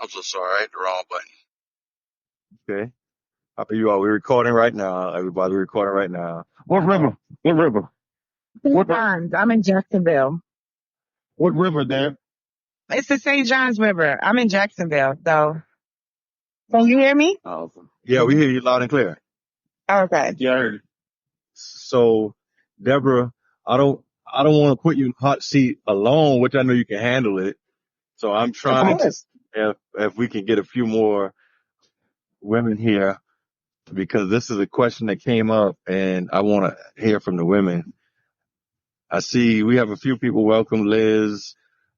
I'm so sorry, I hit the wrong button. Okay. How you all? We're recording right now. Everybody, we're recording right now. What river? What river? St. John's. I'm in Jacksonville. What river there? It's the St. John's River. I'm in Jacksonville, so can you hear me? Awesome. Yeah, we hear you loud and clear. Okay. Yeah, I heard you. So, Deborah, I don't want to put you in the hot seat alone, which I know you can handle it. So I'm Of trying to, course. if we can get a few more women here, because this is a question that came up and I want to hear from the women. I see we have a few people. Welcome, Liz.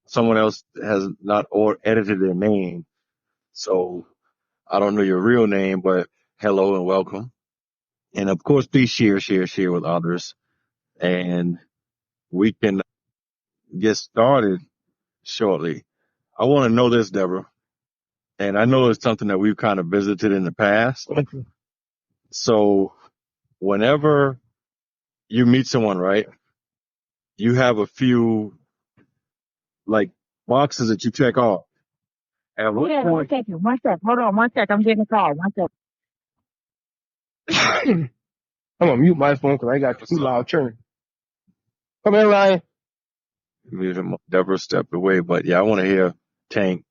Someone else has not or edited their name. So I don't know your real name, but hello and welcome. And of course, please share with others. And we can get started shortly. I want to know this, Deborah. And I know it's something that we've kind of visited in the past. So whenever you meet someone, right, you have a few like boxes that you check off. At what Yeah, one point? second. One sec. Hold on. One sec. I'm getting a call. One sec. I'm gonna mute my phone because I got too loud churn. Come here, Ryan. Deborah stepped away, but yeah, I want to hear Tank.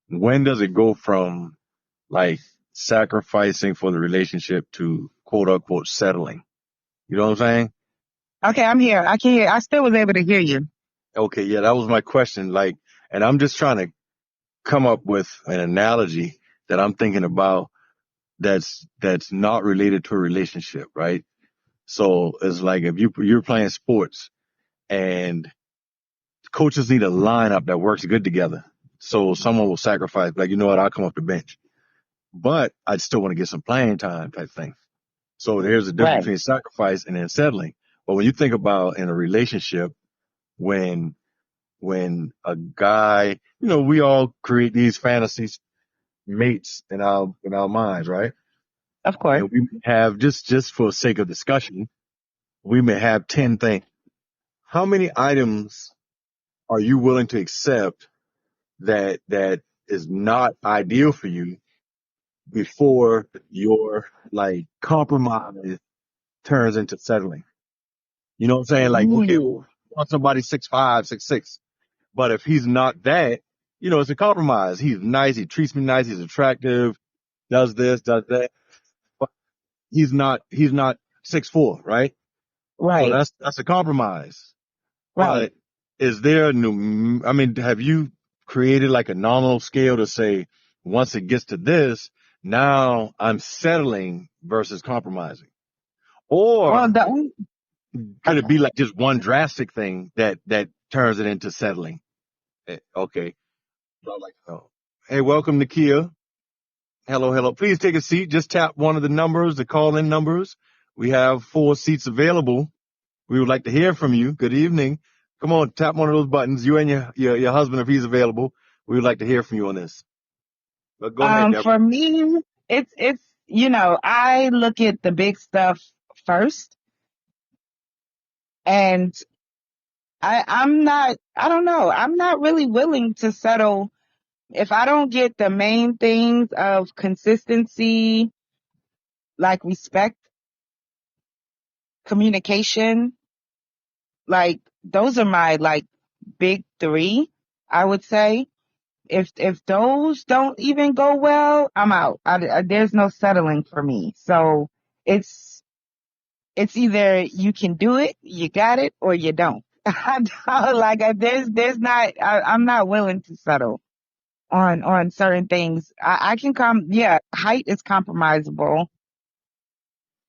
When does it go from like sacrificing for the relationship to quote unquote settling? You know what I'm saying? Okay, I'm here. I can hear. I still was able to hear you. Okay, yeah, that was my question. Like, and I'm just trying to come up with an analogy that I'm thinking about that's not related to a relationship, right? So it's like if you're playing sports and coaches need a lineup that works good together. So someone will sacrifice, like, you know what, I'll come off the bench, but I still want to get some playing time type thing. So there's a difference Right. between sacrifice and then settling. But when you think about in a relationship, when a guy, you know, we all create these fantasies, mates in our minds, right? Of course. And we have just for sake of discussion, we may have 10 things. How many items are you willing to accept that is not ideal for you before your like compromise turns into settling? You know what I'm saying? Like, okay, Ooh. want somebody 6'5", 6'6", but if he's not that, you know, it's a compromise. He's nice. He treats me nice. He's attractive. Does this, does that. But he's not 6'4", right? So Right. that's a compromise. Right. But is there a new, I mean, have you created like a nominal scale to say, once it gets to this, now I'm settling versus compromising? Well, Or the could it be like just one drastic thing that turns it into settling? Okay. So I'd like to know. Hey, welcome, Nakia. Hello, hello. Please take a seat. Just tap one of the numbers, the call-in numbers. We have 4 seats available. We would like to hear from you. Good evening. Come on, tap one of those buttons. You and your husband, if he's available. We would like to hear from you on this. But go ahead, Deborah. for me, it's I look at the big stuff first, and I don't know. I'm not really willing to settle if I don't get the main things of consistency, like respect, communication, like those are my like big three, I would say. If those don't even go well, I'm out. There's no settling for me. So it's it's either you can do it, you got it, or you don't. I don't like there's not I'm not willing to settle on certain things. I can come. Yeah, height is compromisable.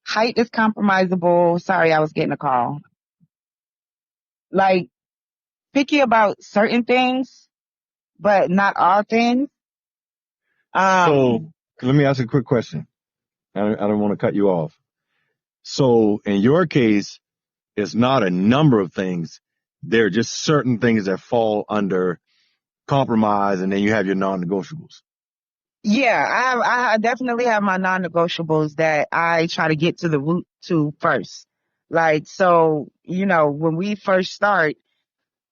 Height is compromisable. Sorry, I was getting a call. Like picky about certain things, but not all things. So Um, let me ask a quick question. I don't want to cut you off. So in your case, it's not a number of things. There are just certain things that fall under compromise, and then you have your non-negotiables. yeah, I definitely have my non-negotiables that I try to get to the root to first. Like, so, when we first start,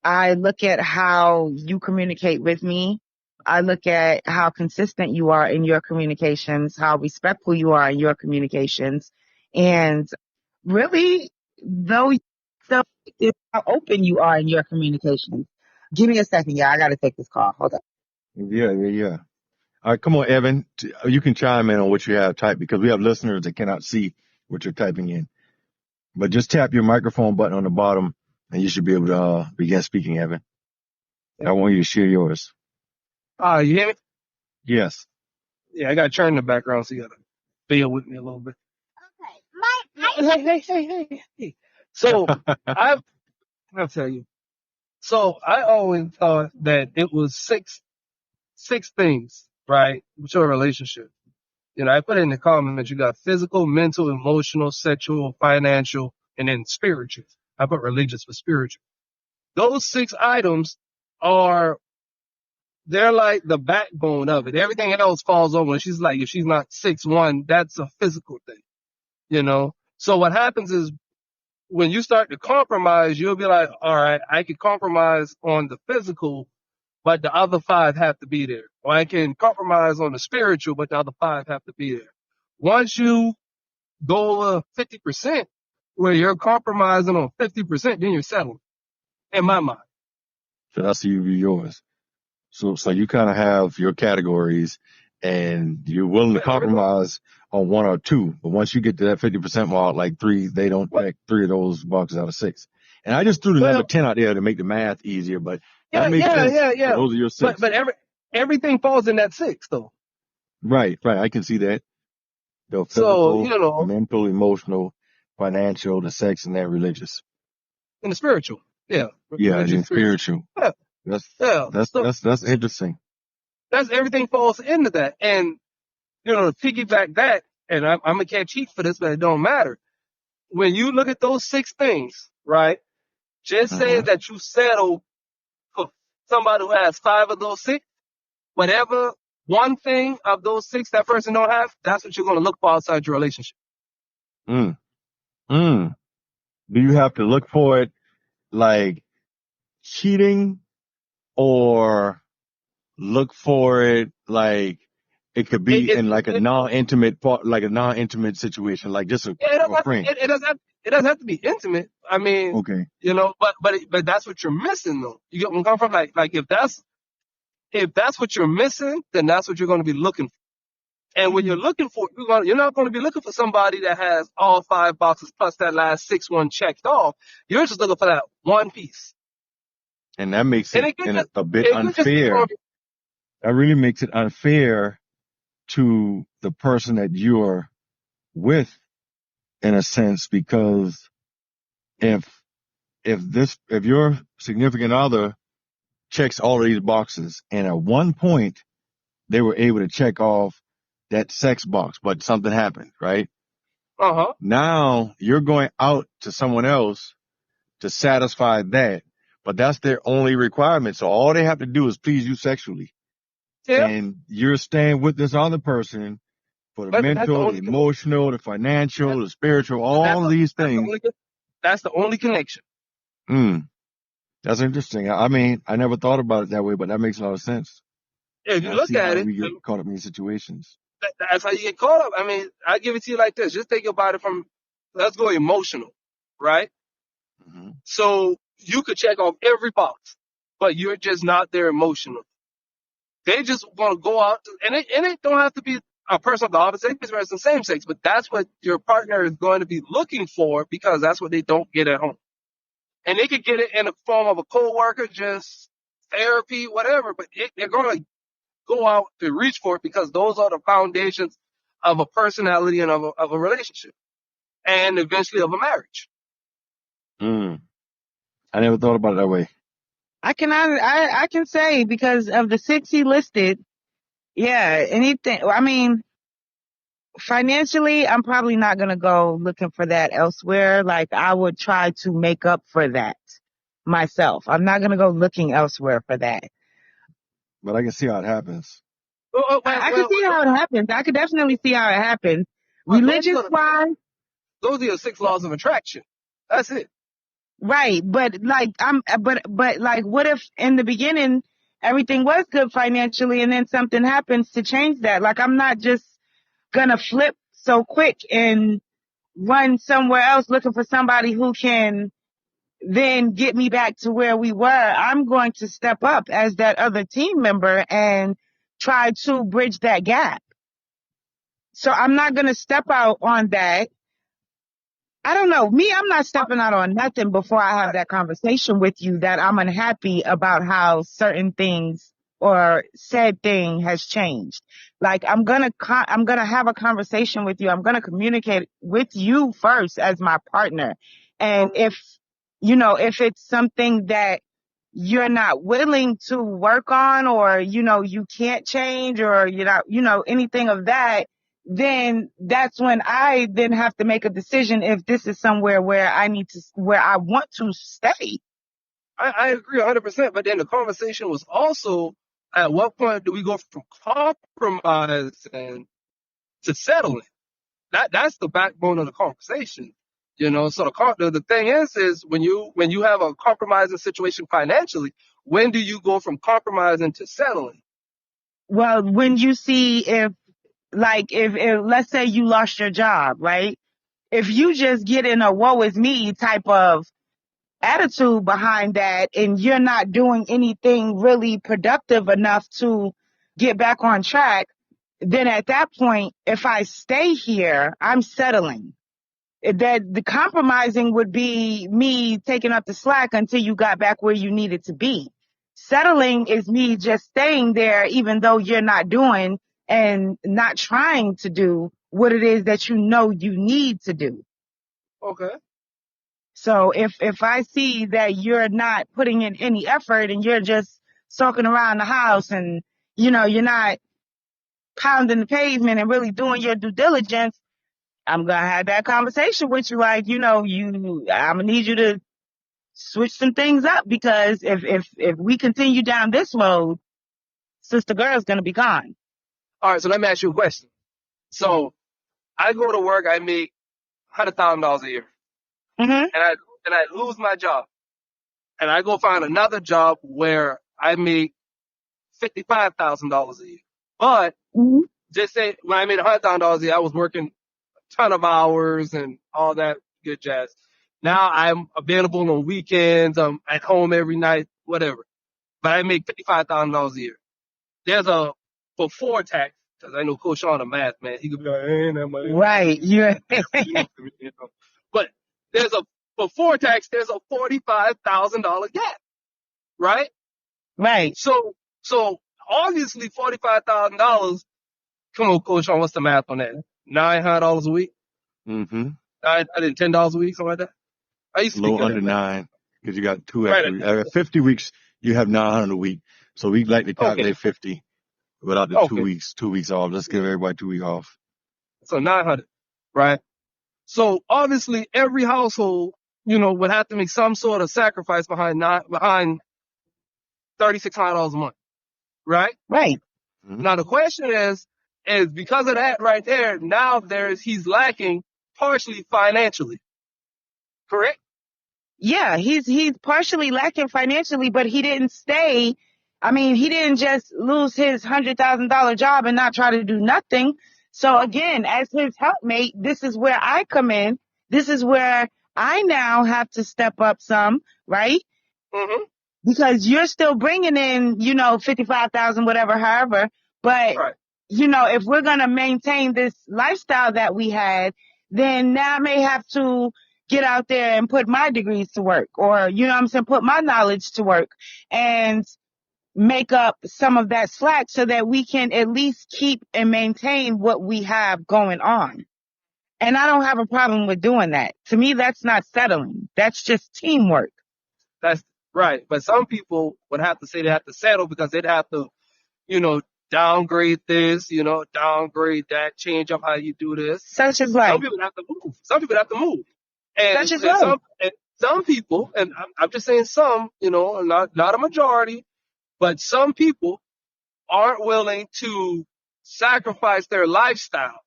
I look at how you communicate with me. I look at how consistent you are in your communications, how respectful you are in your communications, and really, though, so is how open you are in your communications. Give me a second, yeah. I got to take this call. Hold on. Yeah. All right, come on, Evan. You can chime in on what you have typed because we have listeners that cannot see what you're typing in. But just tap your microphone button on the bottom and you should be able to begin speaking, Evan. I want you to share yours. You hear me? Yes. Yeah, I got to turn in the background so you got to bear with me a little bit. Hey. So I'll tell you. So I always thought that it was six things, right, with your relationship. I put it in the comments. You got physical, mental, emotional, sexual, financial, and then spiritual. I put religious for spiritual. Those 6 items they're like the backbone of it. Everything else falls over. She's like, if she's not 6'1", that's a physical thing. So what happens is when you start to compromise, you'll be like, all right, I can compromise on the physical, but the other 5 have to be there. Or I can compromise on the spiritual, but the other 5 have to be there. Once you go 50%, where you're compromising on 50%, then you're settling, in my mind. So that's yours. So you kind of have your categories and you're willing to compromise on 1 or 2. But once you get to that 50% mark, like 3, they don't check 3 of those boxes out of 6. And I just threw the number 10 out there to make the math easier, but that makes sense. Yeah. So those are your 6. But everything falls in that 6 though. Right. I can see that. The So, physical, mental, emotional, financial, the sex, and then religious. And the spiritual. Yeah. Yeah, and spiritual. Yeah. That's interesting. That's everything falls into that. And, to piggyback that, and I'm going to catch heat for this, but it don't matter. When you look at those 6 things, right, just say that you settle for somebody who has 5 of those 6, whatever one thing of those 6 that person don't have, that's what you're going to look for outside your relationship. Do you have to look for it like cheating or look for it like it could be in like a non-intimate part, like a non-intimate situation, like just a friend? It doesn't have to be intimate. I mean, okay. But that's what you're missing though. You get where I'm coming from? Like if that's what you're missing, then that's what you're going to be looking for. And when you're looking for, you're not going to be looking for somebody that has all 5 boxes plus that last 6 one checked off. You're just looking for that one piece. And that makes it a bit unfair. That really makes it unfair to the person that you're with, in a sense, because if your significant other checks all of these boxes and at one point they were able to check off that sex box, but something happened, right? Now you're going out to someone else to satisfy that, but that's their only requirement. So all they have to do is please you sexually. Yeah. And you're staying with this other person for the mental, the emotional, the financial, the spiritual, all these things. That's the only connection. That's interesting. I mean, I never thought about it that way, but that makes a lot of sense. Yeah, if you look at it, we get caught up in these situations. That's how you get caught up. I mean, I give it to you like this. Just think about it from, let's go emotional, right? So you could check off every box, but you're just not there emotional. They just want to go out, and it don't have to be a person of the opposite sex, it's the same sex, but that's what your partner is going to be looking for because that's what they don't get at home. And they could get it in the form of a coworker, just therapy, whatever, but they're going to go out to reach for it because those are the foundations of a personality and of a relationship and eventually of a marriage. I never thought about it that way. I can say because of the 6 he listed, yeah, anything. I mean, financially, I'm probably not going to go looking for that elsewhere. Like I would try to make up for that myself. I'm not going to go looking elsewhere for that. But I can see how it happens. I can see how it happens. I could definitely see how it happens. Religious-wise, those are your 6 laws of attraction. That's it. Right, but like but like, what if in the beginning everything was good financially, and then something happens to change that. Like, I'm not just gonna flip so quick and run somewhere else looking for somebody who can then get me back to where we were. I'm going to step up as that other team member and try to bridge that gap. So I'm not going to step out on that. I don't know. Me, I'm not stepping out on nothing before I have that conversation with you that I'm unhappy about how certain things or said thing has changed. Like, I'm going to have a conversation with you. I'm going to communicate with you first as my partner. And if it's something that you're not willing to work on, or, you can't change, or you're not, anything of that, then that's when I then have to make a decision if this is somewhere where I want to stay. I agree 100%. But then the conversation was also, at what point do we go from compromising to settling? That's the backbone of the conversation. So the thing is when you have a compromising situation financially, when do you go from compromising to settling? Well, when you see if let's say you lost your job, right? If you just get in a woe is me type of attitude behind that, and you're not doing anything really productive enough to get back on track, then at that point, if I stay here, I'm settling. That the compromising would be me taking up the slack until you got back where you needed to be. Settling is me just staying there even though you're not doing and not trying to do what it is that you need to do. Okay. So if I see that you're not putting in any effort and you're just sulking around the house and, you're not pounding the pavement and really doing your due diligence, I'm going to have that conversation with you. Like, I'm going to need you to switch some things up, because if we continue down this road, sister girl's going to be gone. All right. So let me ask you a question. So I go to work, I make $100,000 a year, Mm-hmm. and I lose my job, and I go find another job where I make $55,000 a year. But just say when I made $100,000 a year, I was working a ton of hours and all that good jazz. Now I'm available on weekends. I'm at home every night, whatever. But I make $55,000 a year. There's a before tax, because I know Koshon a math man. He could be like, ain't that money. Right. Yeah. But there's a before tax. There's a $45,000 gap, right? Right. So obviously $45,000. Come on, Coach, what's the math on that? $900 a week? Mm-hmm. I did $10 a week, something like that. I used to A little under 9, because you got 2 extra. Right. 50 weeks, you have 900 a week. So we like to calculate 50 without the 2 weeks off. Let's give everybody 2 weeks off. So 900, right? So obviously every household, would have to make some sort of sacrifice behind $3,600 a month, right? Right. Mm-hmm. Now the question is because of that right there, now he's lacking partially financially, correct? Yeah, he's partially lacking financially, but he didn't stay. I mean, he didn't just lose his $100,000 job and not try to do nothing. So again, as his helpmate, this is where I come in. This is where I now have to step up some, right? Mm-hmm. Because you're still bringing in, 55,000, whatever, however. But, right. If we're going to maintain this lifestyle that we had, then now I may have to get out there and put my degrees to work, or, put my knowledge to work and make up some of that slack so that we can at least keep and maintain what we have going on. And I don't have a problem with doing that. To me, that's not settling. That's just teamwork. That's right. But some people would have to say they have to settle because they'd have to, downgrade this, downgrade that, change up how you do this. Such as like, some people have to move. And, such as some people, and I'm just saying some, not a majority, but some people aren't willing to sacrifice their lifestyle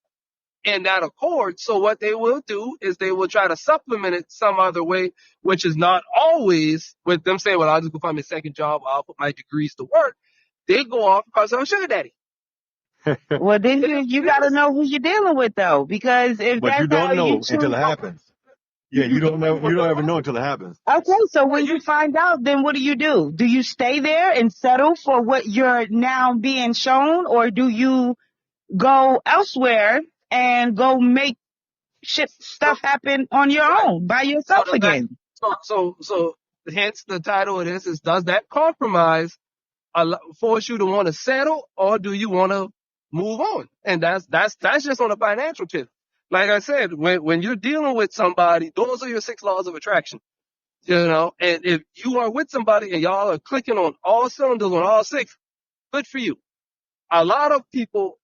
in that accord. So what they will do is they will try to supplement it some other way, which is not always with them saying, well, I'll just go find my second job. I'll put my degrees to work. they go off because I'm a sugar daddy. Well, then you got to know who you're dealing with, though, because if But you that's how don't you know until choose. it happens. Yeah, you don't ever know until it happens. Okay, so when you find out, then what do? Do you stay there and settle for what you're now being shown, or do you go elsewhere and go make stuff happen on your own by yourself again? So hence the title of this is, does that compromise force you to want to settle, or do you want to move on? And that's just on a financial tip. Like I said, when you're dealing with somebody, those are your 6 laws of attraction. And if you are with somebody and y'all are clicking on all cylinders on all 6, good for you. A lot of people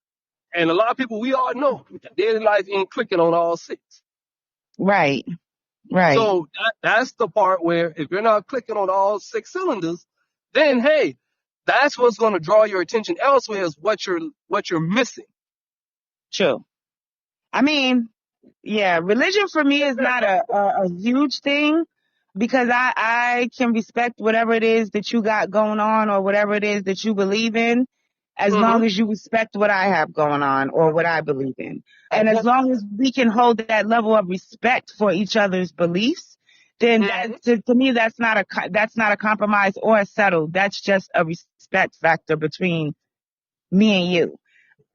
we all know daily life ain't clicking on all 6. Right. So that's the part where if you're not clicking on all 6 cylinders, then hey, that's what's going to draw your attention elsewhere, is what you're missing. True. I mean, yeah, religion for me is not a huge thing, because I can respect whatever it is that you got going on or whatever it is that you believe in, as long as you respect what I have going on or what I believe in. And as long as we can hold that level of respect for each other's beliefs, then to me, that's not a compromise or a settle. That's just a respect factor between me and you.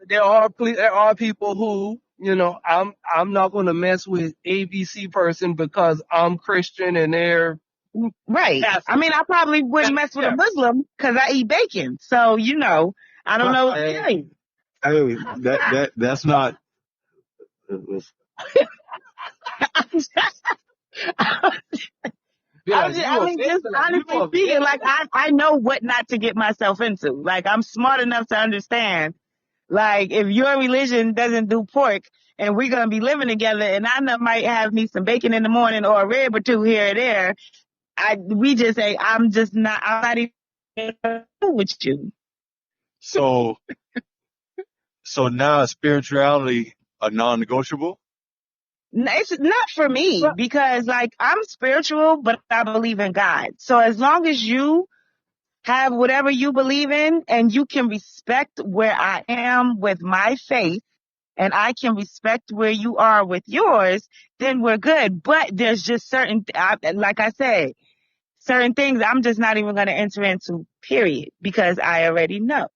There are people who, I'm not going to mess with ABC person because I'm Christian and they're right. Catholic. I mean, I probably wouldn't mess with a Muslim because I eat bacon. So, I don't know what to tell you. Hey, that's not. Just honestly speaking, like I know what not to get myself into. Like, I'm smart enough to understand. Like, if your religion doesn't do pork and we're gonna be living together, and I might have me some bacon in the morning or a rib or two here or there, we just say I'm not even with you. So now is spirituality a non-negotiable? It's not for me, because like I'm spiritual, but I believe in God. So as long as you have whatever you believe in and you can respect where I am with my faith and I can respect where you are with yours, then we're good. But there's just like I said, certain things I'm just not even going to enter into, period, because I already know.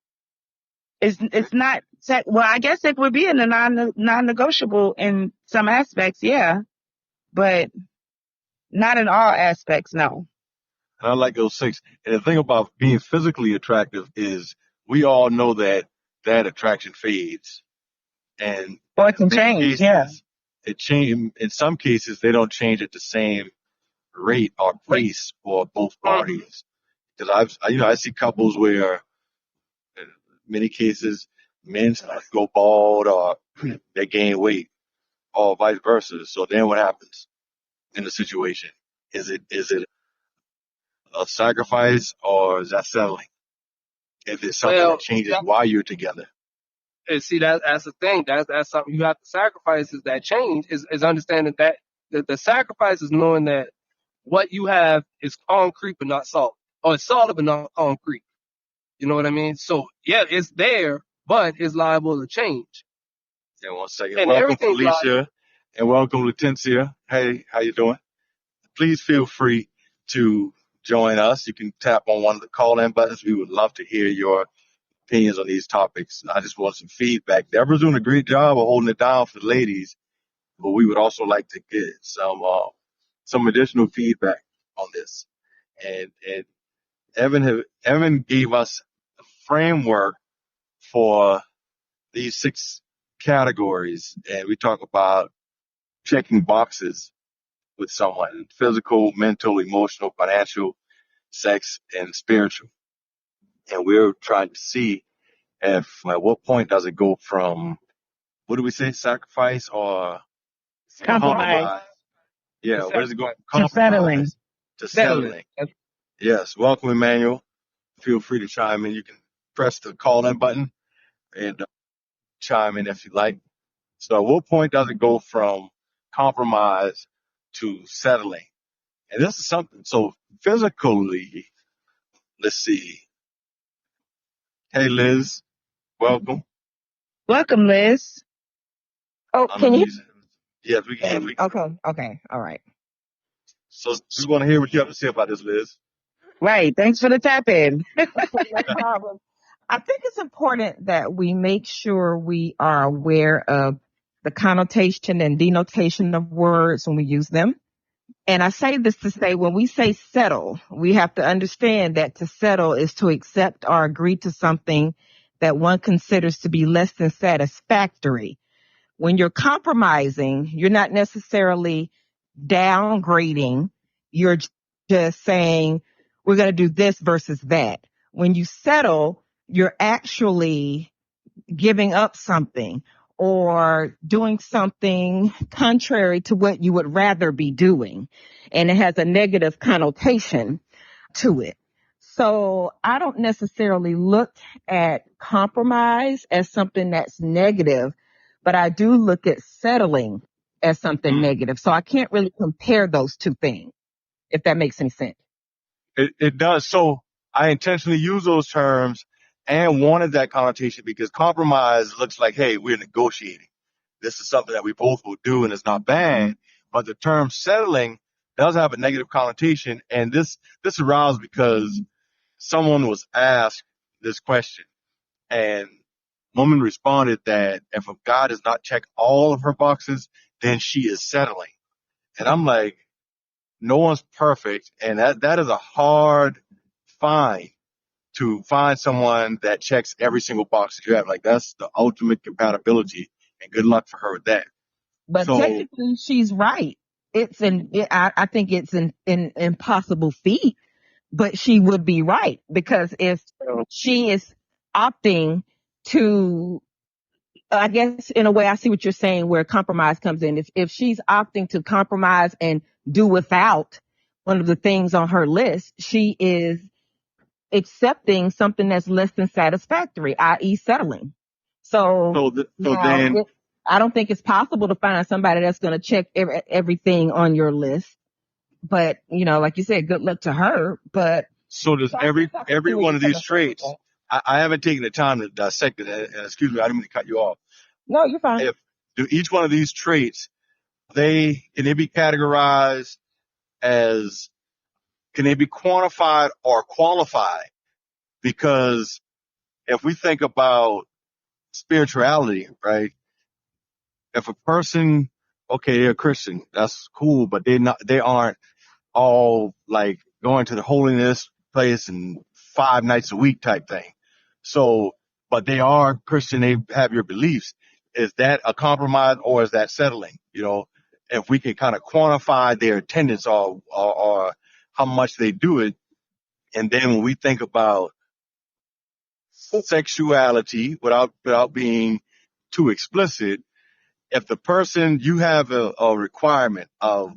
It's not, well, I guess it would be in a non-negotiable in some aspects, yeah, but not in all aspects, no. And I like those 6. And the thing about being physically attractive is we all know that attraction fades. And or it can change, it change. In some cases, they don't change at the same rate or pace for both parties. Because I see couples where, in many cases, men start to go bald or they gain weight, or vice versa. So then, what happens in the situation? Is it a sacrifice, or is that settling? If it's something that changes while you're together. And see, that's the thing. That's something you have to sacrifice. Is that change? Is understanding that the sacrifice is knowing that what you have is concrete but not solid, or it's solid but not concrete. You know what I mean? So yeah, it's there, but it's liable to change. Yeah, 1 second. And welcome, Felicia, and welcome, Leticia. Hey, how you doing? Please feel free to join us. You can tap on one of the call-in buttons. We would love to hear your opinions on these topics. I just want some feedback. Deborah's doing a great job of holding it down for the ladies, but we would also like to get some additional feedback on this. And Evan gave us a framework for these 6 categories, and we talk about checking boxes with someone: physical, mental, emotional, financial, sex, and spiritual. And we're trying to see if at what point does it go from, what do we say, sacrifice or compromise? Yeah, where does it go from compromise to settling? Yes, welcome, Emmanuel. Feel free to chime in. You can press the call-in button and chime in if you like. So at what point does it go from compromise to settling? And this is something, so physically, let's see. Hey, Liz, welcome. Welcome, Liz. Oh, I know can you you. Yes, we hear can. me? Okay, all right. So we want to hear what you have to say about this, Liz. Right. Thanks for the tap in. No problem. I think it's important that we make sure we are aware of the connotation and denotation of words when we use them. And I say this to say when we say settle, we have to understand that to settle is to accept or agree to something that one considers to be less than satisfactory. When you're compromising, you're not necessarily downgrading. You're just saying, we're going to do this versus that. When you settle, you're actually giving up something or doing something contrary to what you would rather be doing. And it has a negative connotation to it. So I don't necessarily look at compromise as something that's negative, but I do look at settling as something negative. So I can't really compare those two things, if that makes any sense. It does. So I intentionally use those terms and wanted that connotation because compromise looks like, hey, we're negotiating. This is something that we both will do and it's not bad. But the term settling does have a negative connotation. And this aroused because someone was asked this question and woman responded that if a guy does not check all of her boxes, then she is settling. And I'm like, no one's perfect. And that is a hard find to find someone that checks every single box that you have. Like that's the ultimate compatibility and good luck for her with that. But So, technically, she's right. I think it's an impossible feat, but she would be right because if she is opting to, I guess in a way, I see what you're saying where compromise comes in. If she's opting to compromise and do without one of the things on her list, she is accepting something that's less than satisfactory, i.e. settling. So so now then, I don't think it's possible to find somebody that's going to check everything on your list. But, like you said, good luck to her. But so does so every one of these traits. I haven't taken the time to dissect it. And excuse me, I didn't mean to cut you off. No, you're fine. If do each one of these traits, can they be categorized as, can they be quantified or qualified? Because if we think about spirituality, right? If a person, okay, they're a Christian, that's cool, but they aren't all like going to the holiness place and 5 nights a week type thing. So, but they are Christian, they have your beliefs. Is that a compromise or is that settling? If we can kind of quantify their attendance or how much they do it. And then when we think about sexuality without being too explicit, if the person, you have a requirement of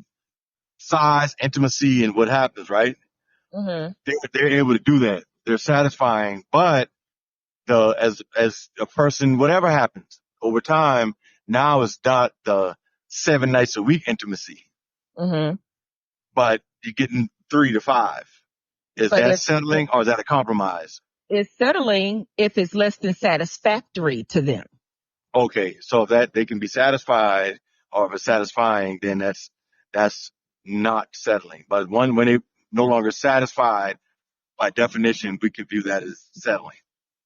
size, intimacy, and what happens, right? Mm-hmm. They're able to do that. They're satisfying, but as a person, whatever happens over time, now it's not the 7 nights a week intimacy, Mm-hmm. but you're getting 3 to 5. Is But that settling or is that a compromise? it's settling if it's less than satisfactory to them. Okay, so if that they can be satisfied or if it's satisfying, then that's not settling. But when they no longer satisfied, by definition, we could view that as settling.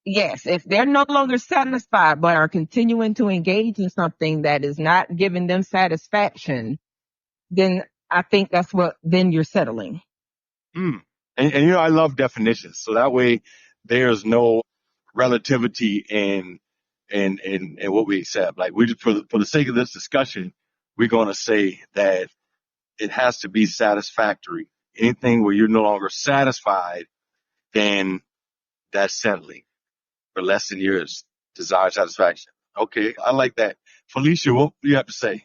Yes, if they're no longer satisfied but are continuing to engage in something that is not giving them satisfaction, then I think then you're settling. Mm. And I love definitions, so that way there's no relativity in what we accept. Like we just for the sake of this discussion, we're going to say that it has to be satisfactory. Anything where you're no longer satisfied, then that's settling for less than your desired satisfaction. Okay, I like that. Felicia, what do you have to say?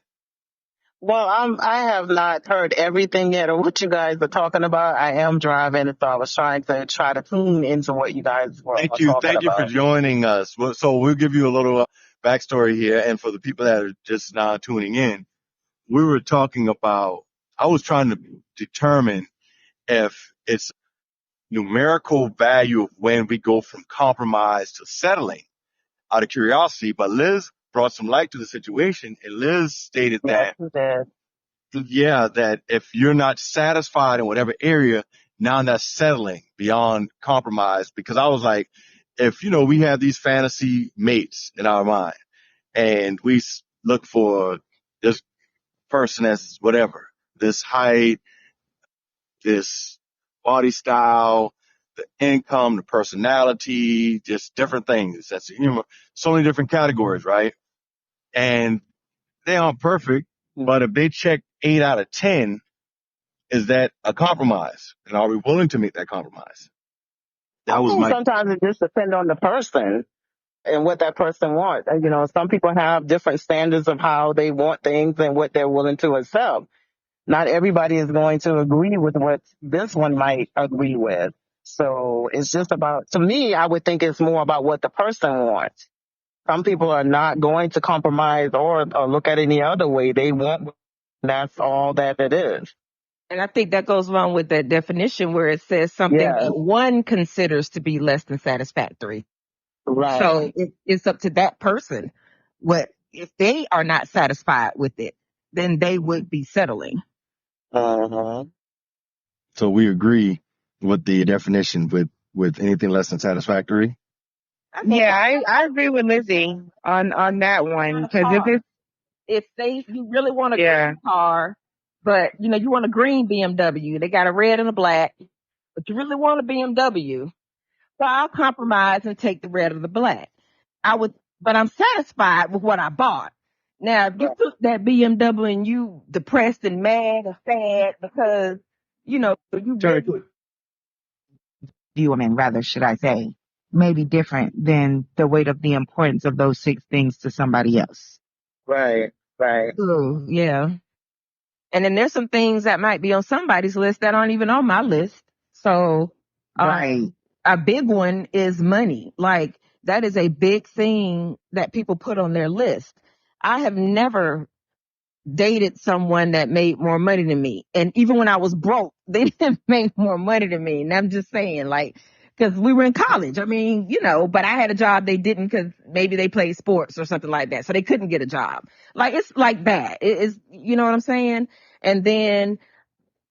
Well, I have not heard everything yet of what you guys are talking about. I am driving, so I was trying to tune into what you guys were Thank you. talking Thank you for about. joining us. So we'll give you a little backstory here. And for the people that are just now tuning in, we were talking about, I was trying to determine if it's numerical value of when we go from compromise to settling out of curiosity, but Liz brought some light to the situation, and Liz stated that, that if you're not satisfied in whatever area, now that's settling beyond compromise. Because I was like, if, we have these fantasy mates in our mind and we look for this person as whatever, this height, this body style, the income, the personality, just different things. That's, so many different categories, right? And they aren't perfect, but if they check 8 out of 10, is that a compromise? And are we willing to make that compromise? That was Sometimes it just depends on the person and what that person wants. Some people have different standards of how they want things and what they're willing to accept. Not everybody is going to agree with what this one might agree with. So it's just about, to me, I would think it's more about what the person wants. Some people are not going to compromise or look at any other way. They want, that's all that it is. And I think that goes along with that definition where it says something that one considers to be less than satisfactory. Right. So it's up to that person. If they are not satisfied with it, then they would be settling. Uh-huh. So we agree with the definition with anything less than satisfactory. Yeah, I agree with Lizzie on that one, because if you really want a green car, but you want a green BMW, they got a red and a black, but you really want a BMW, so I'll compromise and take the red or the black. But I'm satisfied with what I bought. Now, if you took that BMW and you depressed and mad or sad because you view them in, rather, should I say, maybe different than the weight of the importance of those 6 things to somebody else. Right. Ooh, yeah. And then there's some things that might be on somebody's list that aren't even on my list. So, a big one is money. Like, that is a big thing that people put on their list. I have never dated someone that made more money than me. And even when I was broke, they didn't make more money than me. And I'm just saying, like, because we were in college. I mean, but I had a job they didn't because maybe they played sports or something like that. So they couldn't get a job. Like, it's like that. It is, you know what I'm saying? And then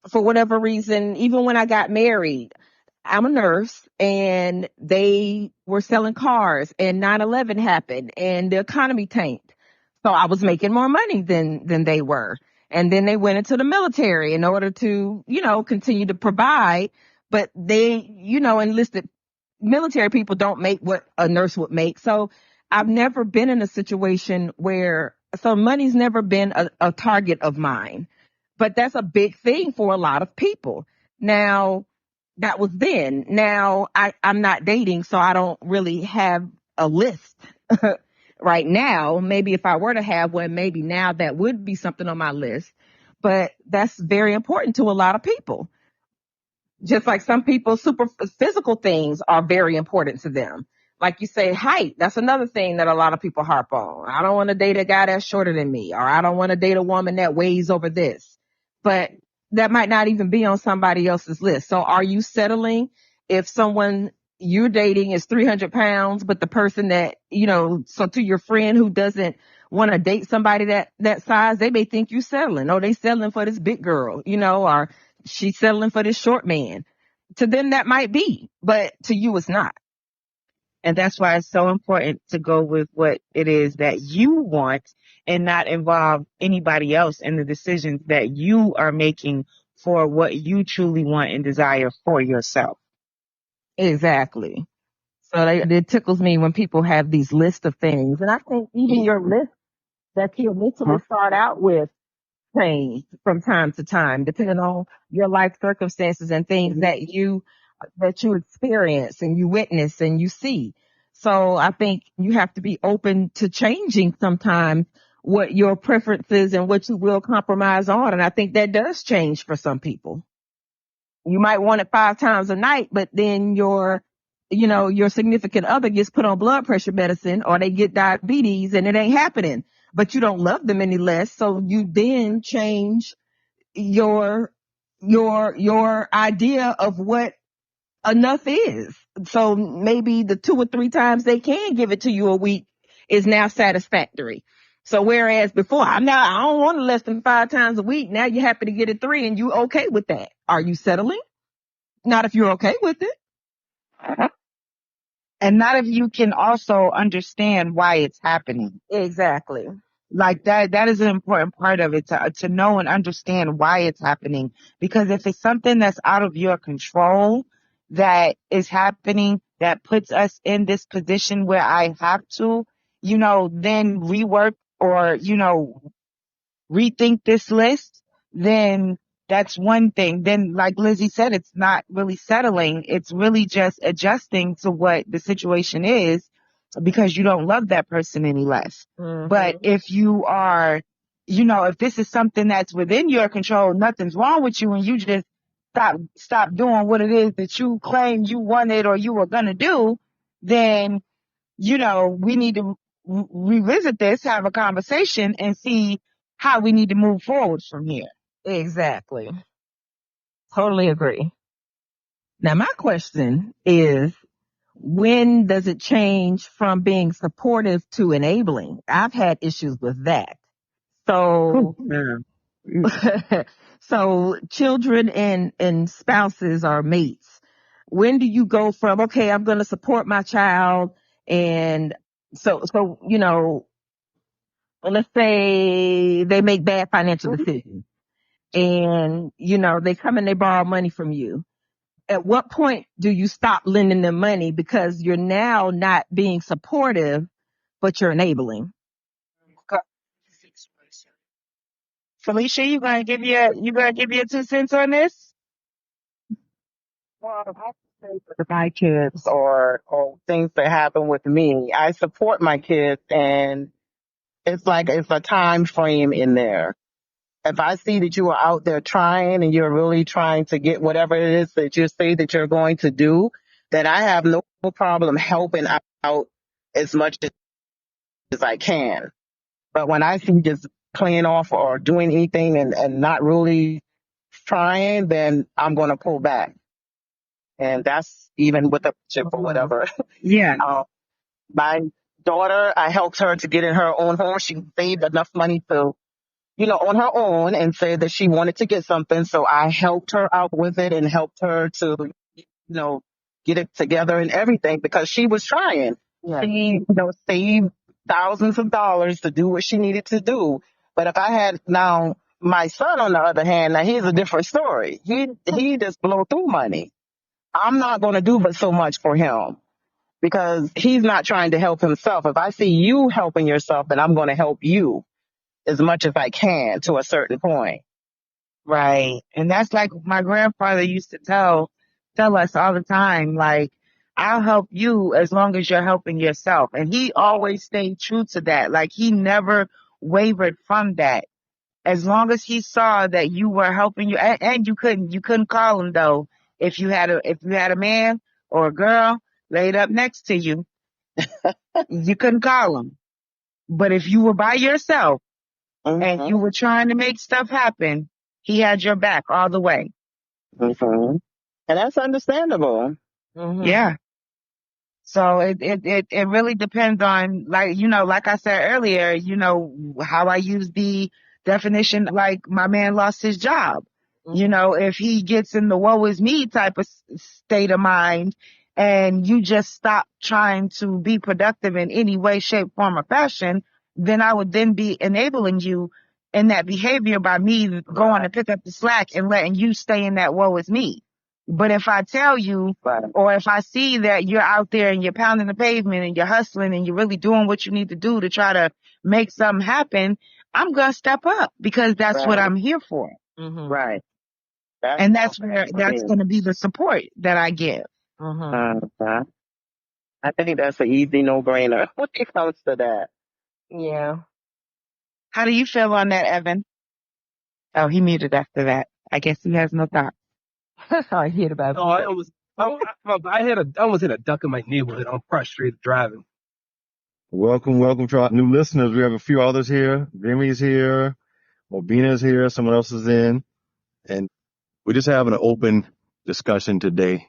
for whatever reason, even when I got married, I'm a nurse and they were selling cars and 9/11 happened and the economy tanked. So I was making more money than they were. And then they went into the military in order to, continue to provide. But they, enlisted military people don't make what a nurse would make. So I've never been in a situation so money's never been a target of mine. But that's a big thing for a lot of people. Now, that was then. Now, I'm not dating, so I don't really have a list right now. Maybe if I were to have one, maybe now that would be something on my list. But that's very important to a lot of people. Just like some people, super physical things are very important to them. Like you say, height, that's another thing that a lot of people harp on. I don't want to date a guy that's shorter than me, or I don't want to date a woman that weighs over this. But that might not even be on somebody else's list. So are you settling if someone you're dating is 300 pounds, but the person that, so to your friend who doesn't want to date somebody that size, they may think you settling. Oh, they settling for this big girl, or she's settling for this short man. To them, that might be, but to you, it's not. And that's why it's so important to go with what it is that you want and not involve anybody else in the decisions that you are making for what you truly want and desire for yourself. Exactly. So it tickles me when people have these lists of things. And I think even your list that you initially start out with change from time to time, depending on your life circumstances and things that you experience and you witness and you see. So I think you have to be open to changing sometimes what your preferences and what you will compromise on. And I think that does change for some people. You might want it 5 times a night, but then your significant other gets put on blood pressure medicine or they get diabetes and it ain't happening, but you don't love them any less. So you then change your idea of what enough is. So maybe the 2 or 3 times they can give it to you a week is now satisfactory. So whereas before, I don't want it less than 5 times a week. Now you're happy to get it 3 and you okay with that. Are you settling? Not if you're okay with it. And not if you can also understand why it's happening. Exactly. Like that is an important part of it, to know and understand why it's happening. Because if it's something that's out of your control that is happening, that puts us in this position where I have to, then rework or, rethink this list, then that's one thing. Then, like Lizzie said, it's not really settling. It's really just adjusting to what the situation is because you don't love that person any less. Mm-hmm. But if you are, if this is something that's within your control, nothing's wrong with you and you just stop doing what it is that you claim you wanted or you were going to do, then, we need to revisit this, have a conversation and see how we need to move forward from here. Exactly. Totally agree. Now, my question is, when does it change from being supportive to enabling? I've had issues with that. So, so children and spouses are mates. When do you go from, okay, I'm going to support my child, and so let's say they make bad financial decisions, and they come and they borrow money from you. At what point do you stop lending them money because you're now not being supportive, but you're enabling? Felicia, you gonna give your 2 cents on this? Well, I say for my kids or things that happen with me, I support my kids, and it's like it's a time frame in there. If I see that you are out there trying and you're really trying to get whatever it is that you say that you're going to do, then I have no problem helping out as much as I can. But when I see just playing off or doing anything and not really trying, then I'm going to pull back. And that's even with the chip or whatever. Yeah. My daughter, I helped her to get in her own home. She saved enough money to, on her own and said that she wanted to get something. So I helped her out with it and helped her to, get it together and everything because she was trying. Yeah. She, saved thousands of dollars to do what she needed to do. But if I had now my son, on the other hand, now he's a different story. He just blow through money. I'm not going to do but so much for him because he's not trying to help himself. If I see you helping yourself, then I'm going to help you as much as I can to a certain point. Right. And that's like my grandfather used to tell us all the time, like, I'll help you as long as you're helping yourself. And he always stayed true to that. Like he never wavered from that. As long as he saw that you were helping you, and you couldn't call him though. If you had a man or a girl laid up next to you, you couldn't call him. But if you were by yourself and you were trying to make stuff happen, he had your back all the way. Mm-hmm. And that's understandable. Mm-hmm. Yeah. So it really depends on, like I said earlier, how I use the definition, like my man lost his job. Mm-hmm. If he gets in the woe is me type of state of mind and you just stop trying to be productive in any way, shape, form, or fashion, then I would then be enabling you in that behavior by me going to pick up the slack and letting you stay in that woe is me. But if I tell you, or if I see that you're out there and you're pounding the pavement and you're hustling and you're really doing what you need to do to try to make something happen, I'm going to step up because that's what I'm here for. Mm-hmm. Right. And that's going to be the support that I give. Mm-hmm. I think that's an easy no-brainer when it comes to that. Yeah. How do you feel on that, Evan? Oh, he muted after that. I guess he has no thought. I hear about it. No, I almost hit a duck in my neighborhood on frustrated driving. Welcome to our new listeners. We have a few others here. Jimmy's here. Mobina's here. Someone else is in. And we're just having an open discussion today.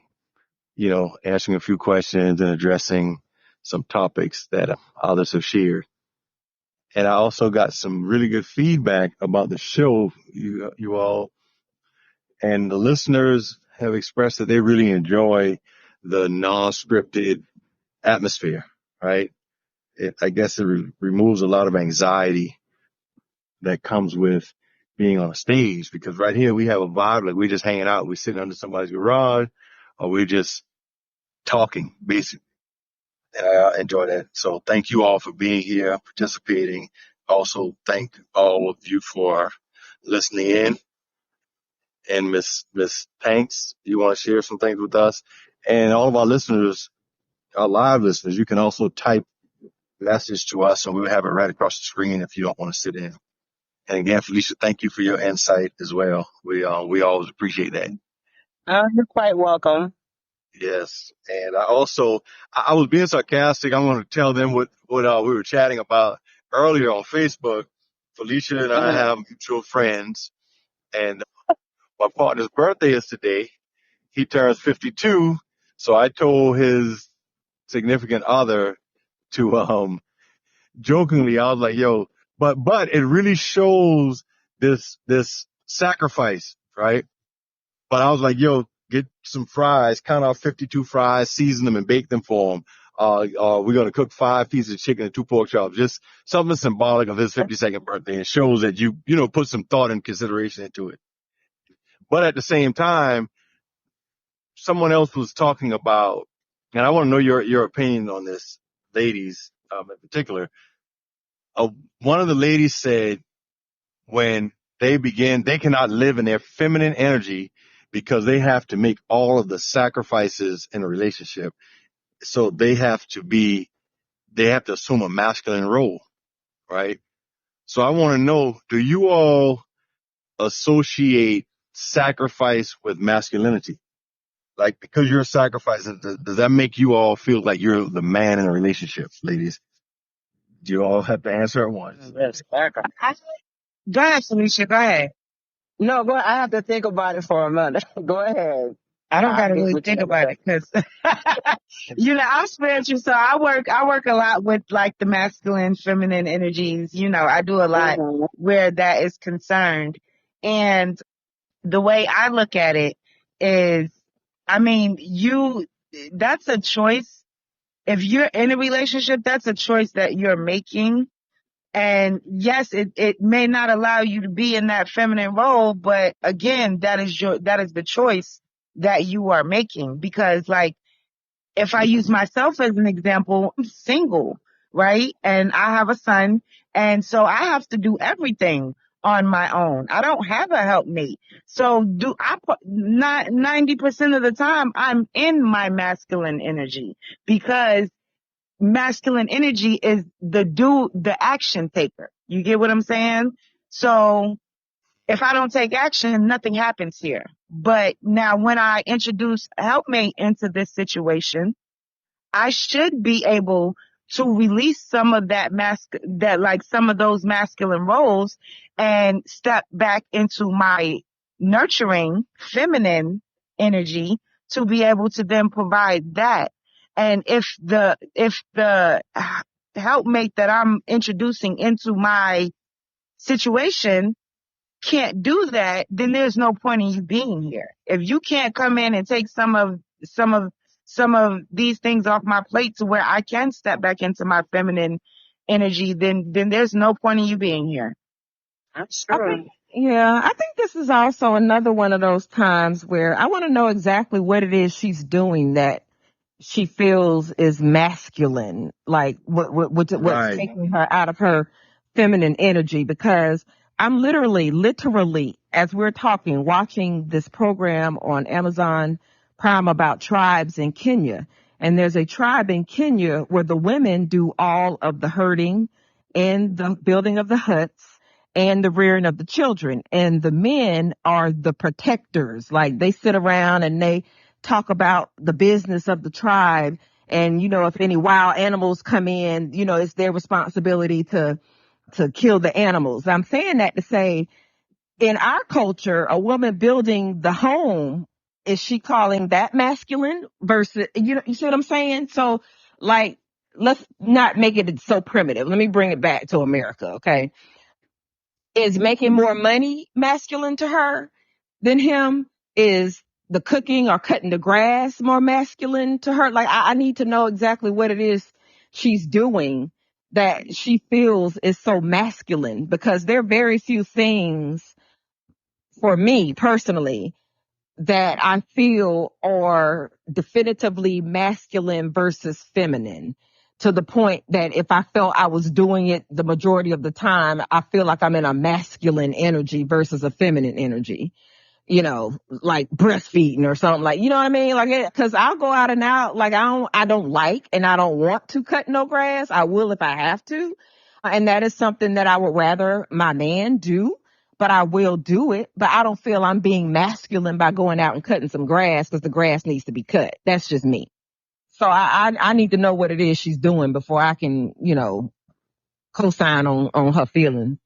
answering a few questions and addressing some topics that others have shared. And I also got some really good feedback about the show, you all, and the listeners have expressed that they really enjoy the non-scripted atmosphere, right? I guess it removes a lot of anxiety that comes with being on a stage, because right here we have a vibe, like we're just hanging out, we're sitting under somebody's garage, or we're just talking, basically. And I enjoy that. So thank you all for being here, participating. Also, thank all of you for listening in. And Miss Tanks, you want to share some things with us? And all of our listeners, our live listeners, you can also type message to us, and we'll have it right across the screen if you don't want to sit in. And again, Felicia, thank you for your insight as well. We always appreciate that. You're quite welcome. Yes. And I was being sarcastic. I'm going to tell them what we were chatting about earlier on Facebook. Felicia and I have mutual friends, and my partner's birthday is today. He turns 52. So I told his significant other to, jokingly, I was like, yo, but it really shows this sacrifice, right? But I was like, yo, get some fries, count out 52 fries, season them and bake them for him. We're going to cook 5 pieces of chicken and 2 pork chops, just something symbolic of his 52nd birthday, and shows that you put some thought and consideration into it. But at the same time, someone else was talking about, and I want to know your opinion on this, ladies, in particular. One of the ladies said when they cannot live in their feminine energy because they have to make all of the sacrifices in a relationship. So they have to assume a masculine role, right? So I want to know, do you all associate sacrifice with masculinity? Like, because you're sacrificing, does that make you all feel like you're the man in a relationship, ladies? Do you all have to answer at once? Yes, Go ahead, Felicia. Go ahead. No, go. I have to think about it for a minute. Go ahead. I don't I'll gotta get really with think you. about it because, I'm spiritual, so I work a lot with like the masculine, feminine energies. I do a lot where that is concerned. And the way I look at it is, that's a choice. If you're in a relationship, that's a choice that you're making. And yes, it may not allow you to be in that feminine role, but again, that is the choice that you are making. Because like, if I use myself as an example, I'm single, right? And I have a son. And so I have to do everything on my own. I don't have a helpmate. So not 90% of the time I'm in my masculine energy, because masculine energy is the action taker. You get what I'm saying? So if I don't take action, nothing happens here. But now when I introduce a helpmate into this situation, I should be able to release some of some of those masculine roles and step back into my nurturing feminine energy to be able to then provide that. And if the helpmate that I'm introducing into my situation can't do that, then there's no point in you being here. If you can't come in and take some of these things off my plate to where I can step back into my feminine energy, then there's no point in you being here. I'm sure. I think this is also another one of those times where I want to know exactly what it is she's doing that she feels is masculine, like what's Right. taking her out of her feminine energy. Because I'm literally, as we're talking, watching this program on Amazon Prime about tribes in Kenya. And there's a tribe in Kenya where the women do all of the herding and the building of the huts and the rearing of the children. And the men are the protectors. Like, they sit around and they talk about the business of the tribe. And, if any wild animals come in, it's their responsibility to kill the animals. I'm saying that to say, in our culture, a woman building the home is she calling that masculine versus, you see what I'm saying? So like, let's not make it so primitive. Let me bring it back to America. Okay. Is making more money masculine to her than him? Is the cooking or cutting the grass more masculine to her? Like, I need to know exactly what it is she's doing that she feels is so masculine, because there are very few things for me personally that I feel are definitively masculine versus feminine, to the point that if I felt I was doing it the majority of the time, I feel like I'm in a masculine energy versus a feminine energy, like breastfeeding or something, like, you know what I mean? Like, cause I'll go out and out. Like, I don't like, and I don't want to cut no grass. I will if I have to. And that is something that I would rather my man do, but I will do it. But I don't feel I'm being masculine by going out and cutting some grass, because the grass needs to be cut. That's just me. So I need to know what it is she's doing before I can, co-sign on her feelings.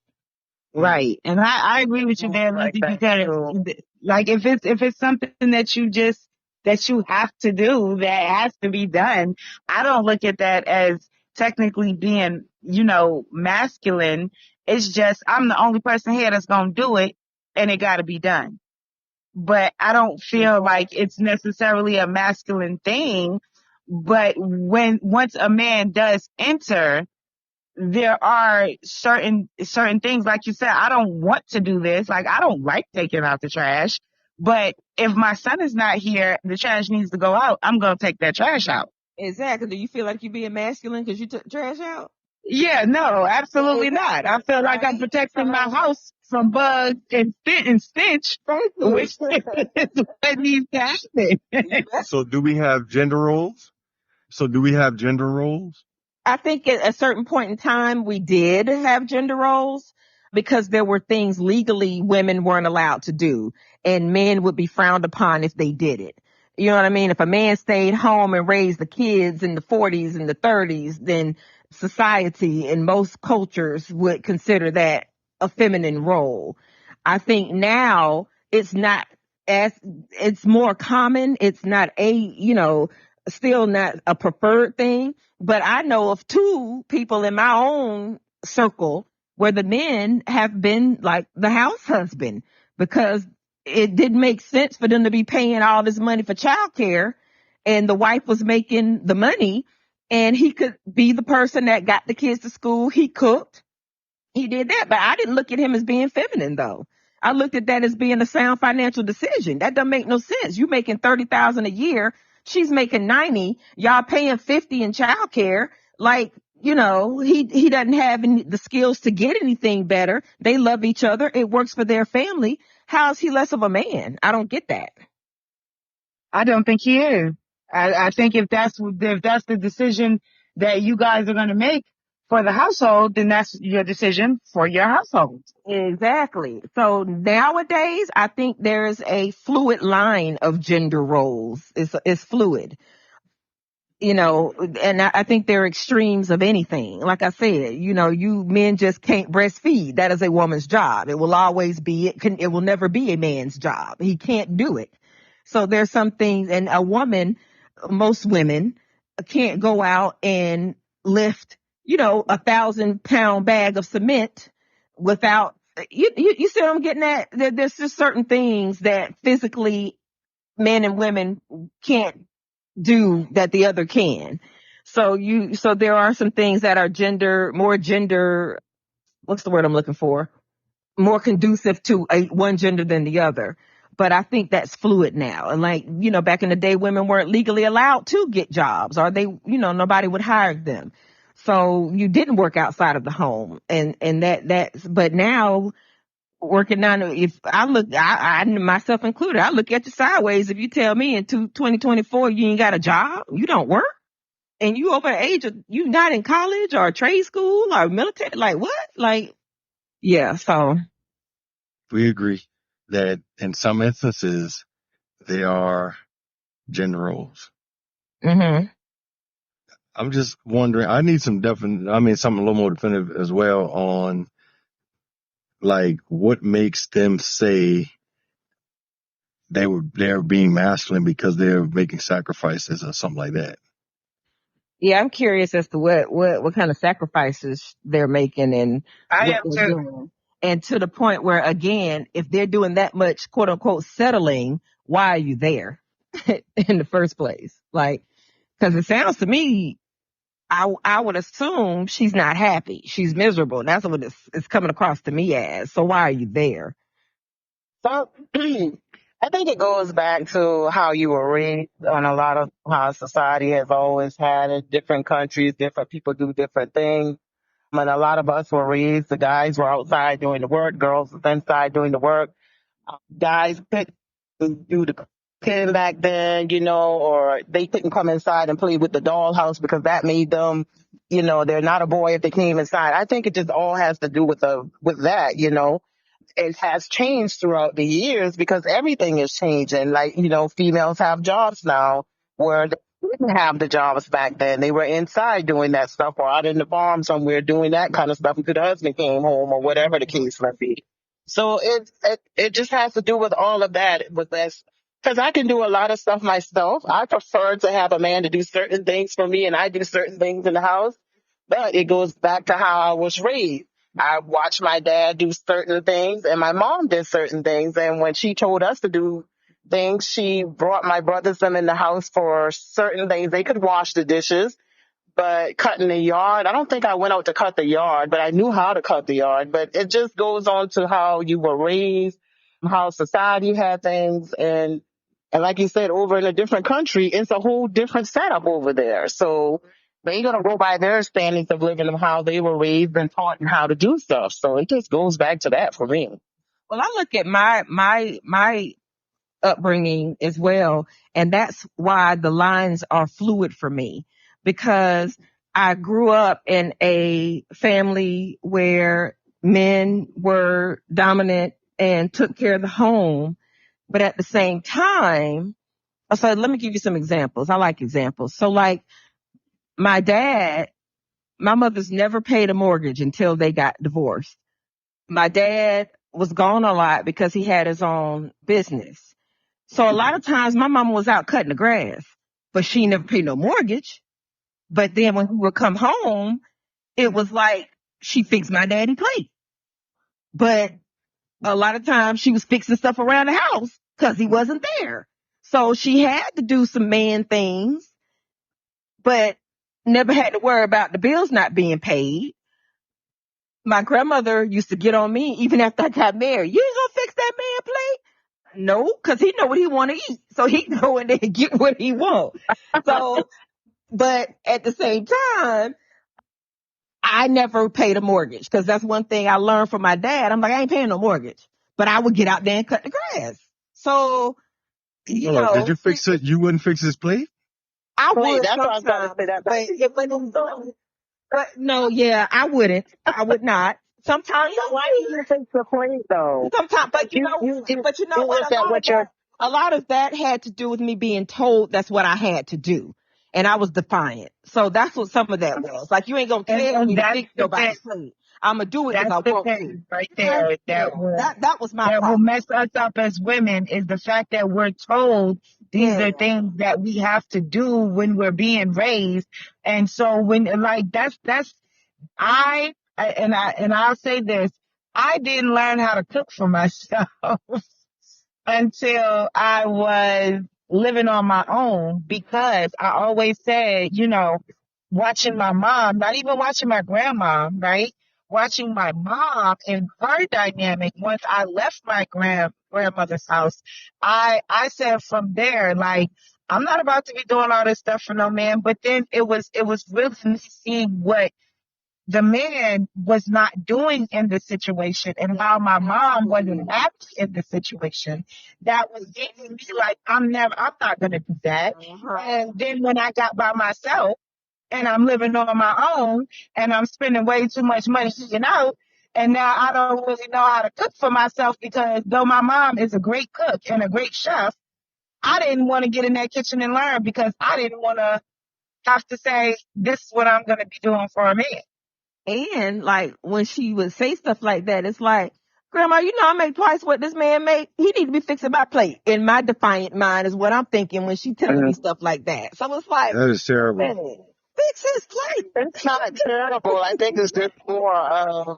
Right. And I agree with you there, Like Lindsay, that because too. like if it's something that you have to do, that has to be done, I don't look at that as technically being, masculine. It's just I'm the only person here that's gonna do it, and it gotta be done. But I don't feel like it's necessarily a masculine thing. But once a man does enter, there are certain things, like you said, I don't want to do this. Like, I don't like taking out the trash, but if my son is not here, the trash needs to go out, I'm going to take that trash out. Exactly. Do you feel like you're being masculine because you took trash out? Yeah, no, absolutely not. I feel like I'm protecting my house from bugs and stench, which is what needs to happen. So do we have gender roles? I think at a certain point in time, we did have gender roles, because there were things legally women weren't allowed to do, and men would be frowned upon if they did it. You know what I mean? If a man stayed home and raised the kids in the 40s and the 30s, then society in most cultures would consider that a feminine role. I think now it's not as, it's more common. It's not still not a preferred thing. But I know of two people in my own circle where the men have been like the house husband, because it didn't make sense for them to be paying all this money for childcare, and the wife was making the money, and he could be the person that got the kids to school. He cooked. He did that, but I didn't look at him as being feminine though. I looked at that as being a sound financial decision. That doesn't make no sense. You making $30,000 a year. She's making 90. Y'all paying 50 in childcare. Like, he doesn't have the skills to get anything better. They love each other. It works for their family. How is he less of a man? I don't get that. I don't think he is. I think if that's the decision that you guys are going to make for the household, then that's your decision for your household. Exactly. So nowadays, I think there's a fluid line of gender roles. It's fluid. And I think there are extremes of anything. Like I said, you men just can't breastfeed. That is a woman's job. It will always be, it will never be a man's job. He can't do it. So there's some things, and most women can't go out and lift, 1,000-pound bag of cement without, you see what I'm getting at? There's just certain things that physically men and women can't do that the other can. So there are some things that are more gender, what's the word I'm looking for? More conducive to one gender than the other. But I think that's fluid now. And like, back in the day, women weren't legally allowed to get jobs, or nobody would hire them. So you didn't work outside of the home. But now, working on, if I look, I myself included, I look at you sideways if you tell me in 2024 you ain't got a job, you don't work, and you over the age of, you not in college or trade school or military, like what? Like, yeah, so. We agree that in some instances they are gender roles. Mm-hmm. I'm just wondering, I need something a little more definitive as well on like what makes them say they're being masculine because they're making sacrifices or something like that. Yeah, I'm curious as to what kind of sacrifices they're making and I what am they're too. doing. And to the point where, again, if they're doing that much quote unquote settling, why are you there in the first place? Like, because it sounds to me, I would assume she's not happy. She's miserable. And that's what it's coming across to me as. So why are you there? So I think it goes back to how you were raised on a lot of how society has always had it. Different countries, different people do different things. And a lot of us were raised, the guys were outside doing the work, girls was inside doing the work. Guys couldn't do the cooking back then, or they couldn't come inside and play with the dollhouse because that made them, they're not a boy if they came inside. I think it just all has to do with that. It has changed throughout the years because everything is changing. Like, females have jobs now where they didn't have the jobs back then. They were inside doing that stuff or out in the farm somewhere doing that kind of stuff until the husband came home or whatever the case might be. So it just has to do with all of that with this. Because I can do a lot of stuff myself. I prefer to have a man to do certain things for me and I do certain things in the house. But it goes back to how I was raised. I watched my dad do certain things and my mom did certain things. And when she told us to do things, she brought my brothers them in the house for certain things. They could wash the dishes, but cutting the yard, I don't think I went out to cut the yard, but I knew how to cut the yard. But it just goes on to how you were raised, how society had things. And like you said, over in a different country, it's a whole different setup over there. So they ain't gonna go by their standards of living and how they were raised and taught and how to do stuff. So it just goes back to that for me. Well, I look at my upbringing as well, and that's why the lines are fluid for me, because I grew up in a family where men were dominant and took care of the home, but at the same time, so let me give you some examples. I like examples. So like my dad, my mother's never paid a mortgage until they got divorced. My dad was gone a lot because he had his own business. So a lot of times my mama was out cutting the grass, but she never paid no mortgage. But then when we would come home, it was like she fixed my daddy plate. But a lot of times she was fixing stuff around the house because he wasn't there. So she had to do some man things, but never had to worry about the bills not being paid. My grandmother used to get on me even after I got married. You ain't gonna fix that man plate? No, because he know what he want to eat. So he can go in there and get what he want. So, but at the same time, I never paid a mortgage because that's one thing I learned from my dad. I'm like, I ain't paying no mortgage, but I would get out there and cut the grass. So, Did you fix it? You wouldn't fix his plate? I Wait, would that's what I was sometimes, about to say. but no, yeah, I wouldn't. I would not. Sometimes, Why do you fix the plate though? sometimes, but you know what? A lot of that had to do with me being told that's what I had to do. And I was defiant. So that's what some of that was. Like, you ain't gonna tell me to fix nobody's plate. I'm gonna do it because I want to. Right there. That was my that problem. will mess us up as women is the fact that we're told these are things that we have to do when we're being raised. And so when like I'll say this, I didn't learn how to cook for myself until I was living on my own because I always said, watching my mom, not even watching my grandma, right? Watching my mom and her dynamic once I left my grandmother's house, I said from there, like, I'm not about to be doing all this stuff for no man. But then it was really me seeing what the man was not doing in the situation and how my mom wasn't happy in the situation. That was getting me like, I'm not going to do that. And then when I got by myself and I'm living on my own and I'm spending way too much money eating out, and now I don't really know how to cook for myself because though my mom is a great cook and a great chef, I didn't want to get in that kitchen and learn because I didn't want to have to say, this is what I'm going to be doing for a man. And like when she would say stuff like that, it's like, Grandma, you know I make twice what this man make. He need to be fixing my plate. In my defiant mind is what I'm thinking when she telling me stuff like that. So it's like, That is terrible. fix his plate. It's not terrible. I think it's just more of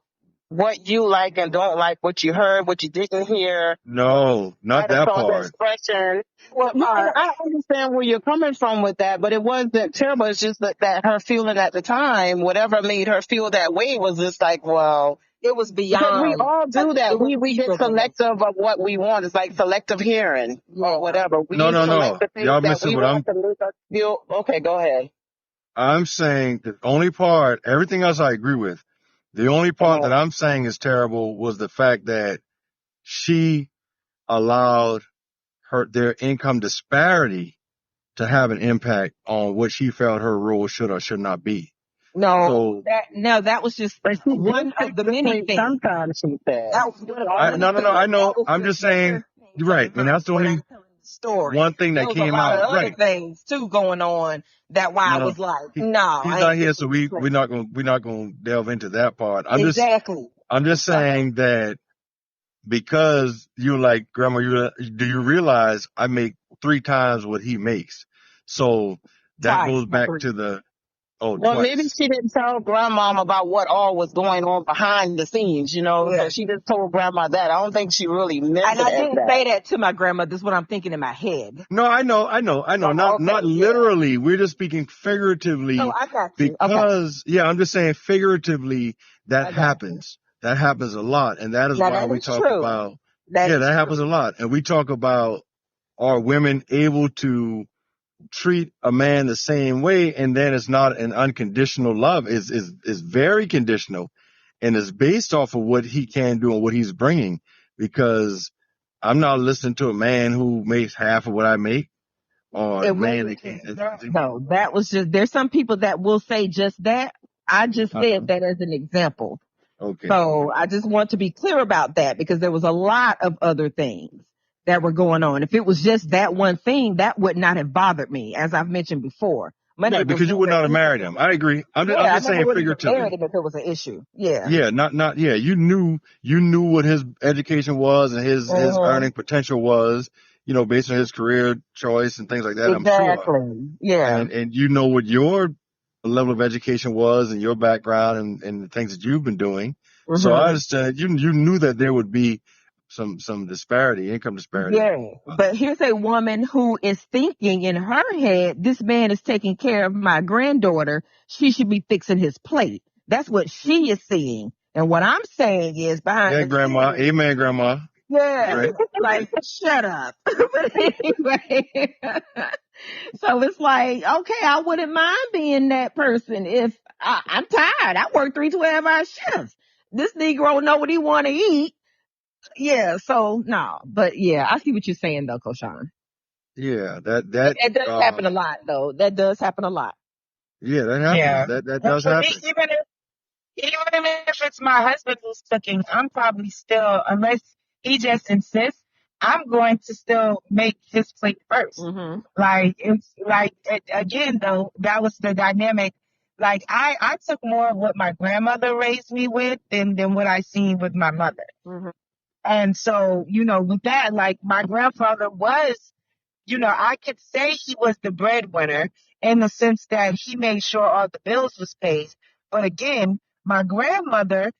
what you like and don't like, what you heard, what you didn't hear. No, not that part. Expression. Well, I understand where you're coming from with that, but it wasn't terrible. It's just that her feeling at the time, whatever made her feel that way, was just like, well, it was beyond. Because we all do that. We get selective of what we want. It's like selective hearing or whatever. No. Y'all missing what I'm. Okay, go ahead. I'm saying the only part, everything else I agree with. The only part that I'm saying is terrible was the fact that she allowed their income disparity to have an impact on what she felt her role should or should not be. No, that was just one of the many things. Sometimes she said. I know. I'm just saying, you're right. And that's the only one thing that came out. Right. Things too going on. That why I was like, he's not here, so we're not gonna delve into that part. I'm just saying that because you're like, Grandma, do you realize I make 3 times what he makes? So that goes back to the. Well, twice. Maybe she didn't tell Grandma about what all was going on behind the scenes, you know. Yeah. She just told Grandma that. I don't think she really meant it. And I didn't say that to my grandma. This is what I'm thinking in my head. No, I know. Not literally. We're just speaking figuratively. Oh, I got you. Because, I'm just saying figuratively that happens. That happens a lot. And that is why we talk about. That happens a lot. And we talk about, are women able to treat a man the same way, and then it's not an unconditional love. Is very conditional, and it's based off of what he can do and what he's bringing. Because I'm not listening to a man who makes half of what I make, or a man that can't. No, that was just. There's some people that will say just that. I just said that as an example. Okay. So I just want to be clear about that because there was a lot of other things that were going on. If it was just that one thing, that would not have bothered me, as I've mentioned before. Yeah, because you would not have married him. I agree. I'm just saying figuratively. Married him if it was an issue. Yeah. Yeah, not. Yeah, you knew what his education was and his earning potential was. You know, based on his career choice and things like that. Exactly. I'm sure. Yeah. And you know what your level of education was and your background and the things that you've been doing. Mm-hmm. So I understand. You knew that there would be some disparity, income disparity. Yeah, but here's a woman who is thinking in her head, this man is taking care of my granddaughter. She should be fixing his plate. That's what she is seeing. And what I'm saying is behind the Grandma. scenes, Amen, Grandma. Yeah, right? Like, shut up. But anyway, so it's like, okay, I wouldn't mind being that person if I'm tired. I work 3 12-hour shifts. This Negro know what he want to eat. Yeah, so no, but yeah, I see what you're saying though, Koshon. Yeah, that does happen a lot though. That does happen a lot. Yeah, that happens. Yeah. That does happen. Even if it's my husband who's cooking, I'm probably still, unless he just insists, I'm going to still make his plate first. Mm-hmm. Like it's like again though, that was the dynamic. Like I took more of what my grandmother raised me with than what I seen with my mother. Mm-hmm. And so, you know, with that, like my grandfather was, you know, I could say he was the breadwinner in the sense that he made sure all the bills was paid. But again, my grandmother,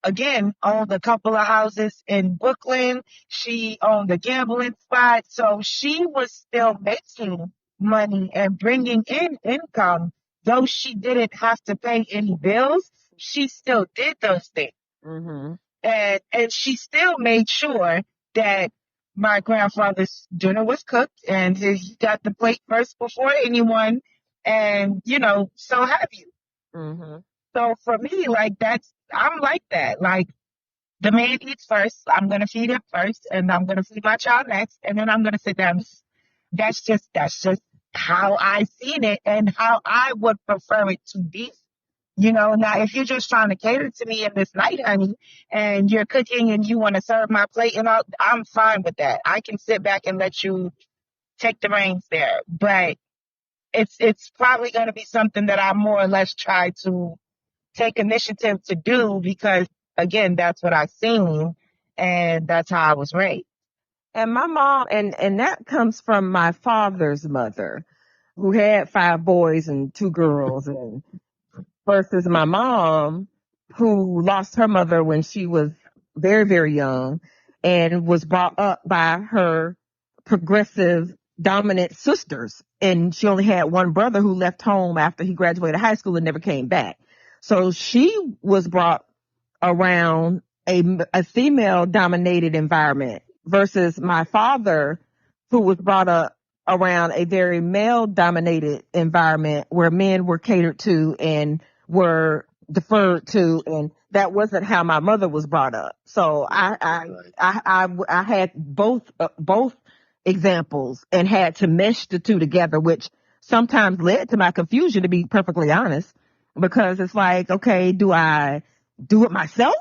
owned a couple of houses in Brooklyn. She owned a gambling spot. So she was still making money and bringing in income. Though she didn't have to pay any bills, she still did those things. Mm-hmm. And she still made sure that my grandfather's dinner was cooked and he got the plate first before anyone. And, you know, so have you. Mm-hmm. So for me, like I'm like that. Like the man eats first. I'm going to feed him first and I'm going to feed my child next. And then I'm going to sit down. That's just how I seen it and how I would prefer it to be. You know, now if you're just trying to cater to me in this night, honey, and you're cooking and you want to serve my plate and all, I'm fine with that. I can sit back and let you take the reins there. But it's probably going to be something that I more or less try to take initiative to do because, again, that's what I've seen. And that's how I was raised. And my mom, and that comes from my father's mother, who had 5 boys and 2 girls, and versus my mom, who lost her mother when she was very, very young and was brought up by her progressive, dominant sisters. And she only had one brother who left home after he graduated high school and never came back. So she was brought around a female dominated environment versus my father, who was brought up around a very male dominated environment where men were catered to and were deferred to, and that wasn't how my mother was brought up. So I had both examples and had to mesh the two together, which sometimes led to my confusion, to be perfectly honest, because it's like, okay, do I do it myself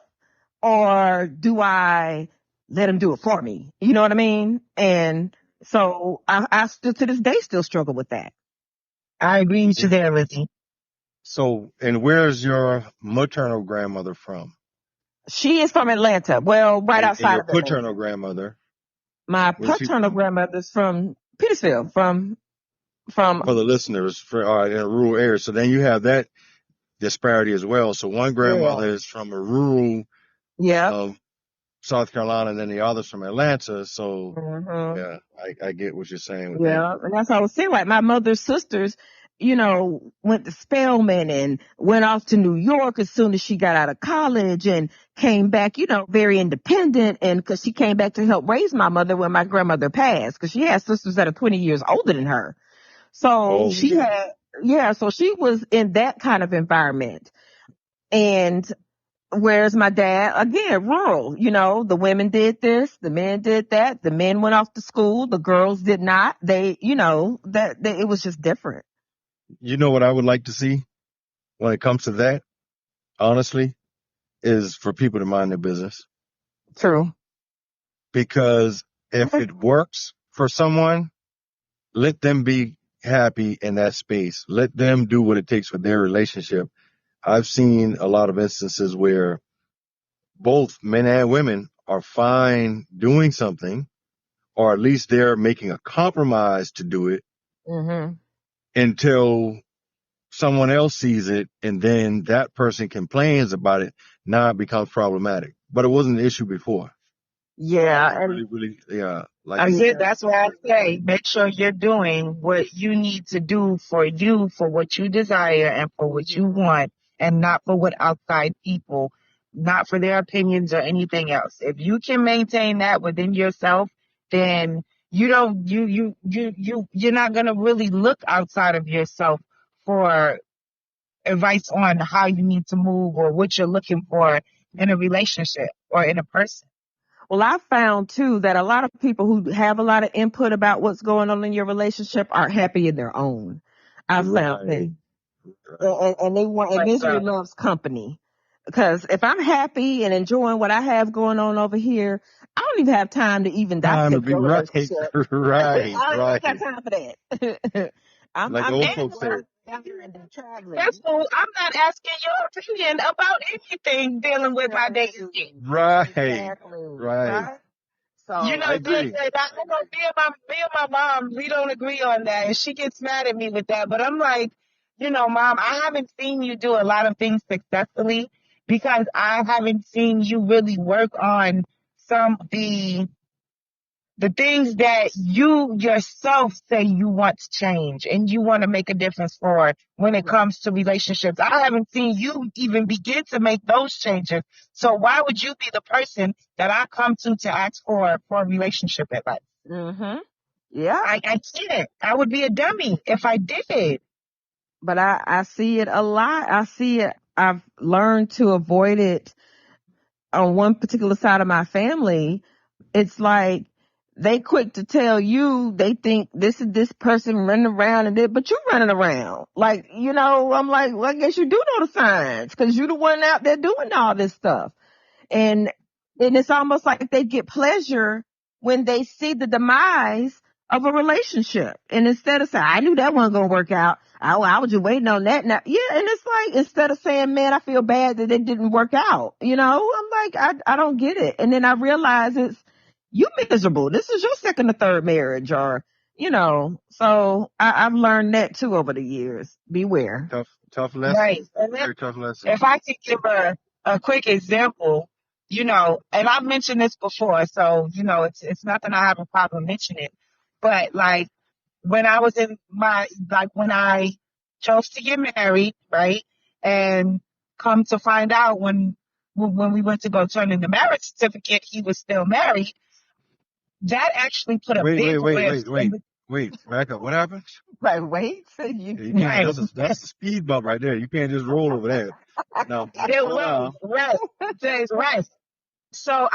or do I let him do it for me? You know what I mean? And so I still to this day still struggle with that. I agree with you there, Lizzie. So, and where's your maternal grandmother from? She is from Atlanta. Well, right outside and your of Atlanta. paternal grandmother? My paternal grandmother's from Petersfield, from for the listeners, in a rural area. So then you have that disparity as well. So one grandmother is from a rural South Carolina, and then the other's from Atlanta. So yeah, I get what you're saying with that. And that's what I was saying. Like my mother's sisters, you know, went to Spelman and went off to New York as soon as she got out of college and came back, you know, very independent. And because she came back to help raise my mother when my grandmother passed, because she had sisters that are 20 years older than her. So she was in that kind of environment. And whereas my dad, again, rural, you know, the women did this, the men did that, the men went off to school, the girls did not. They, you know, it was just different. You know what I would like to see when it comes to that, honestly, is for people to mind their business. True. Because if it works for someone, let them be happy in that space. Let them do what it takes for their relationship. I've seen a lot of instances where both men and women are fine doing something, or at least they're making a compromise to do it until someone else sees it, and then that person complains about it. Now it becomes problematic. But it wasn't an issue before. Yeah. That's why I say make sure you're doing what you need to do for you, for what you desire and for what you want, and not for what outside people, not for their opinions or anything else. If you can maintain that within yourself, then you're not going to really look outside of yourself for advice on how you need to move or what you're looking for in a relationship or in a person. Well, I found too that a lot of people who have a lot of input about what's going on in your relationship aren't happy in their own. I've found that. And they want, and misery loves company. Because if I'm happy and enjoying what I have going on over here, I don't even have time to even dissect your relationship. I don't have time for that. I'm old folks say. That's cool. I'm not asking your opinion about anything dealing with my dating. Right. Exactly. Right. So you know, I know me and my mom, we don't agree on that, and she gets mad at me with that. But I'm like, you know, Mom, I haven't seen you do a lot of things successfully because I haven't seen you really work on some of the things that you yourself say you want to change and you want to make a difference for when it comes to relationships. I haven't seen you even begin to make those changes. So why would you be the person that I come to ask for relationship advice? Yeah. I can't. I would be a dummy if I did. But I see it a lot. I see it. I've learned to avoid it on one particular side of my family. It's like, they quick to tell you they think this is this person running around and but you're running around. Like, you know, I'm like, well, I guess you do know the signs because you're the one out there doing all this stuff. And it's almost like they get pleasure when they see the demise of a relationship. And instead of saying, I knew that wasn't going to work out. I was just waiting on that. Now, yeah. And it's like, instead of saying, man, I feel bad that it didn't work out. You know, I'm like, I don't get it. And then I realize you miserable. This is your second or third marriage, or, so I've learned that too over the years. Beware. Tough lesson. Right. Very tough lesson. If I could give a quick example, and I've mentioned this before, so, it's nothing I have a problem mentioning. But like when I was when I chose to get married, right? And come to find out when we went to go turn in the marriage certificate, he was still married. That actually put a big risk. Wait, back up. What happened? Like, wait. You can't, that's a speed bump right there. You can't just roll over there. No. It was rest. So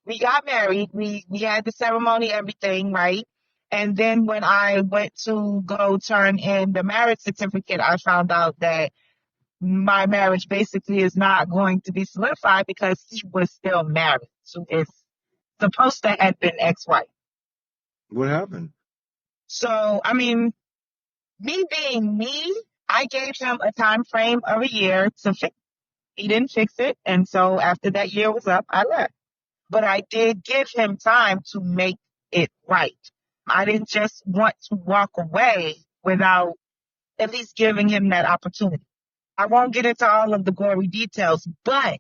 we got married. We had the ceremony, everything, right? And then when I went to go turn in the marriage certificate, I found out that my marriage basically is not going to be solidified because he was still married. So it's supposed to have been ex-wife. What happened? So, I mean, me being me, I gave him a time frame of a year to fix. He didn't fix it. And so after that year was up, I left. But I did give him time to make it right. I didn't just want to walk away without at least giving him that opportunity. I won't get into all of the gory details, but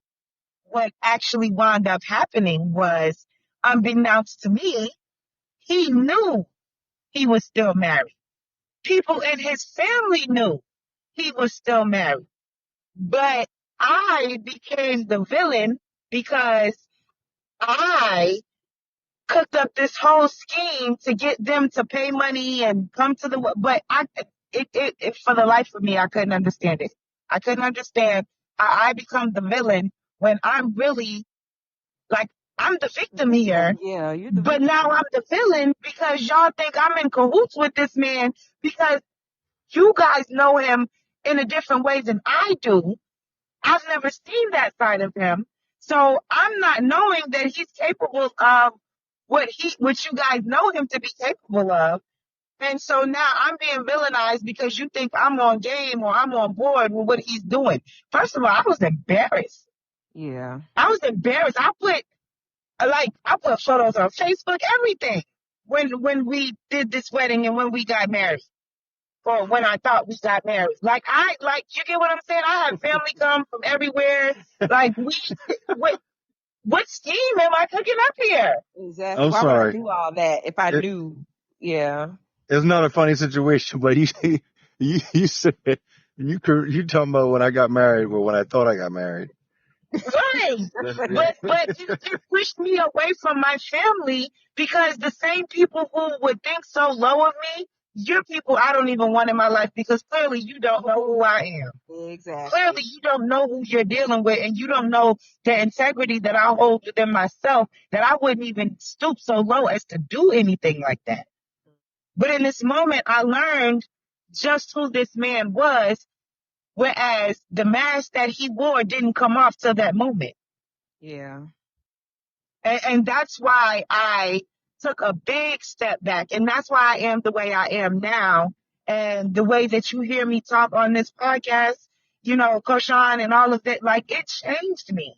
what actually wound up happening was, unbeknownst to me, he knew he was still married. People in his family knew he was still married. But I became the villain because I cooked up this whole scheme to get them to pay money and come to but for the life of me, I couldn't understand it. I couldn't understand how I become the villain when I'm really, like, I'm the victim here. Yeah, you're but now I'm the villain because y'all think I'm in cahoots with this man because you guys know him in a different way than I do. I've never seen that side of him. So I'm not knowing that he's capable of what you guys know him to be capable of. And so now I'm being villainized because you think I'm on game or I'm on board with what he's doing. First of all, I was embarrassed. Yeah. I was embarrassed. I put photos on Facebook, everything, when we did this wedding and when we got married. Or when I thought we got married. You get what I'm saying? I had family come from everywhere. Like, what scheme am I cooking up here? Exactly. I'm Why sorry. would I do all that if I knew? Yeah. It's not a funny situation, but you said, you talking about when I got married or when I thought I got married. Right. But you pushed me away from my family because the same people who would think so low of me, you're people I don't even want in my life because clearly you don't know who I am. Exactly. Clearly you don't know who you're dealing with and you don't know the integrity that I hold within myself, that I wouldn't even stoop so low as to do anything like that. But in this moment, I learned just who this man was, whereas the mask that he wore didn't come off till that moment. Yeah. And that's why I took a big step back. And that's why I am the way I am now. And the way that you hear me talk on this podcast, Koshon and all of that, like, it changed me.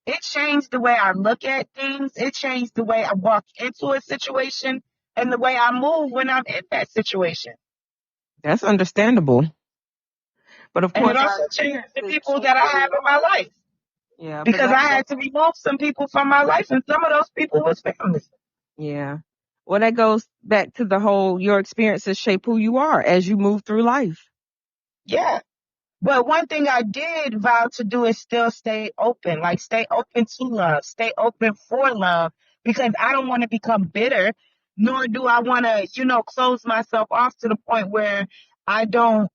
It changed the way I look at things. It changed the way I walk into a situation and the way I move when I'm in that situation. That's understandable. But of course, and it also changed the people that I have in my life. Yeah. Because I had to remove some people from my life, and some of those people was family. Yeah. Well, that goes back to the whole, your experiences shape who you are as you move through life. Yeah. But one thing I did vow to do is still stay open, like stay open to love, stay open for love, because I don't want to become bitter, nor do I want to, close myself off to the point where I don't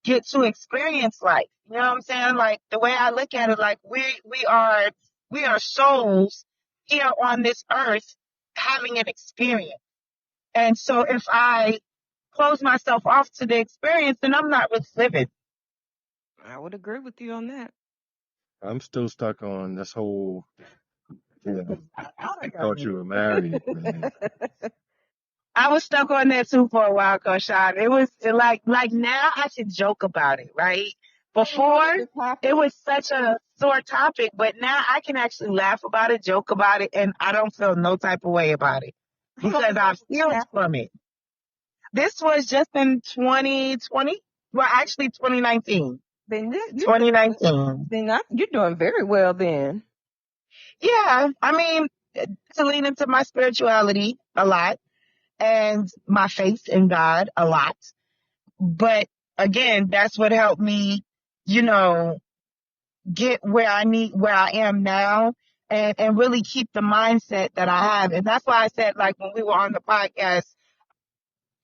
get to experience life. You know what I'm saying? Like, the way I look at it, like, we are souls here on this earth having an experience. And so if I close myself off to the experience, then I'm not really living. I would agree with you on that. I'm still stuck on this whole, I thought you were married. Man. I was stuck on that too for a while, Koshon. It was like now I should joke about it, right? Before, it was such a sore topic, but now I can actually laugh about it, joke about it, and I don't feel no type of way about it because I've healed from it. This was just in 2020. Well, actually 2019. Then 2019. you're doing very well then. Yeah, I mean, to lean into my spirituality a lot and my faith in God a lot. But again, that's what helped me, you know, get where I am now and really keep the mindset that I have. And that's why I said, like, when we were on the podcast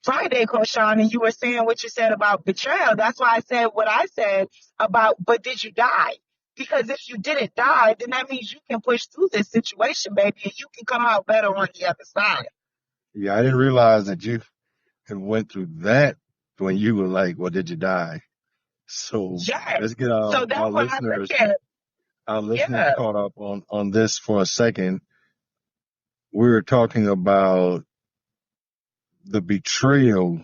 Friday, Koshon, and you were saying what you said about betrayal. That's why I said what I said about, but did you die? Because if you didn't die, then that means you can push through this situation, baby, and you can come out better on the other side. Yeah, I didn't realize that you had went through that when you were like, well, did you die? So Yeah. let's get So that's what I look at. our listeners caught up on this for a second. We were talking about the betrayal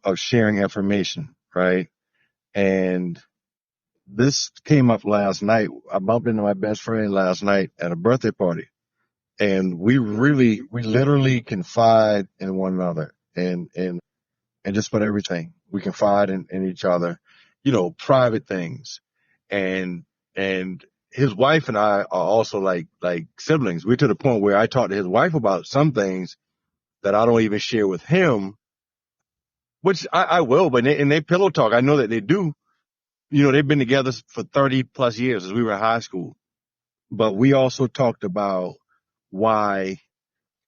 of sharing information, right? And this came up last night. I bumped into my best friend last night at a birthday party, and we literally confide in one another and just about everything. We confide in each other, you know, private things. And his wife and I are also like siblings. We're to the point where I talk to his wife about some things that I don't even share with him, which I will, but in they pillow talk, I know that they do. You know, they've been together for 30 plus years as we were in high school. But we also talked about why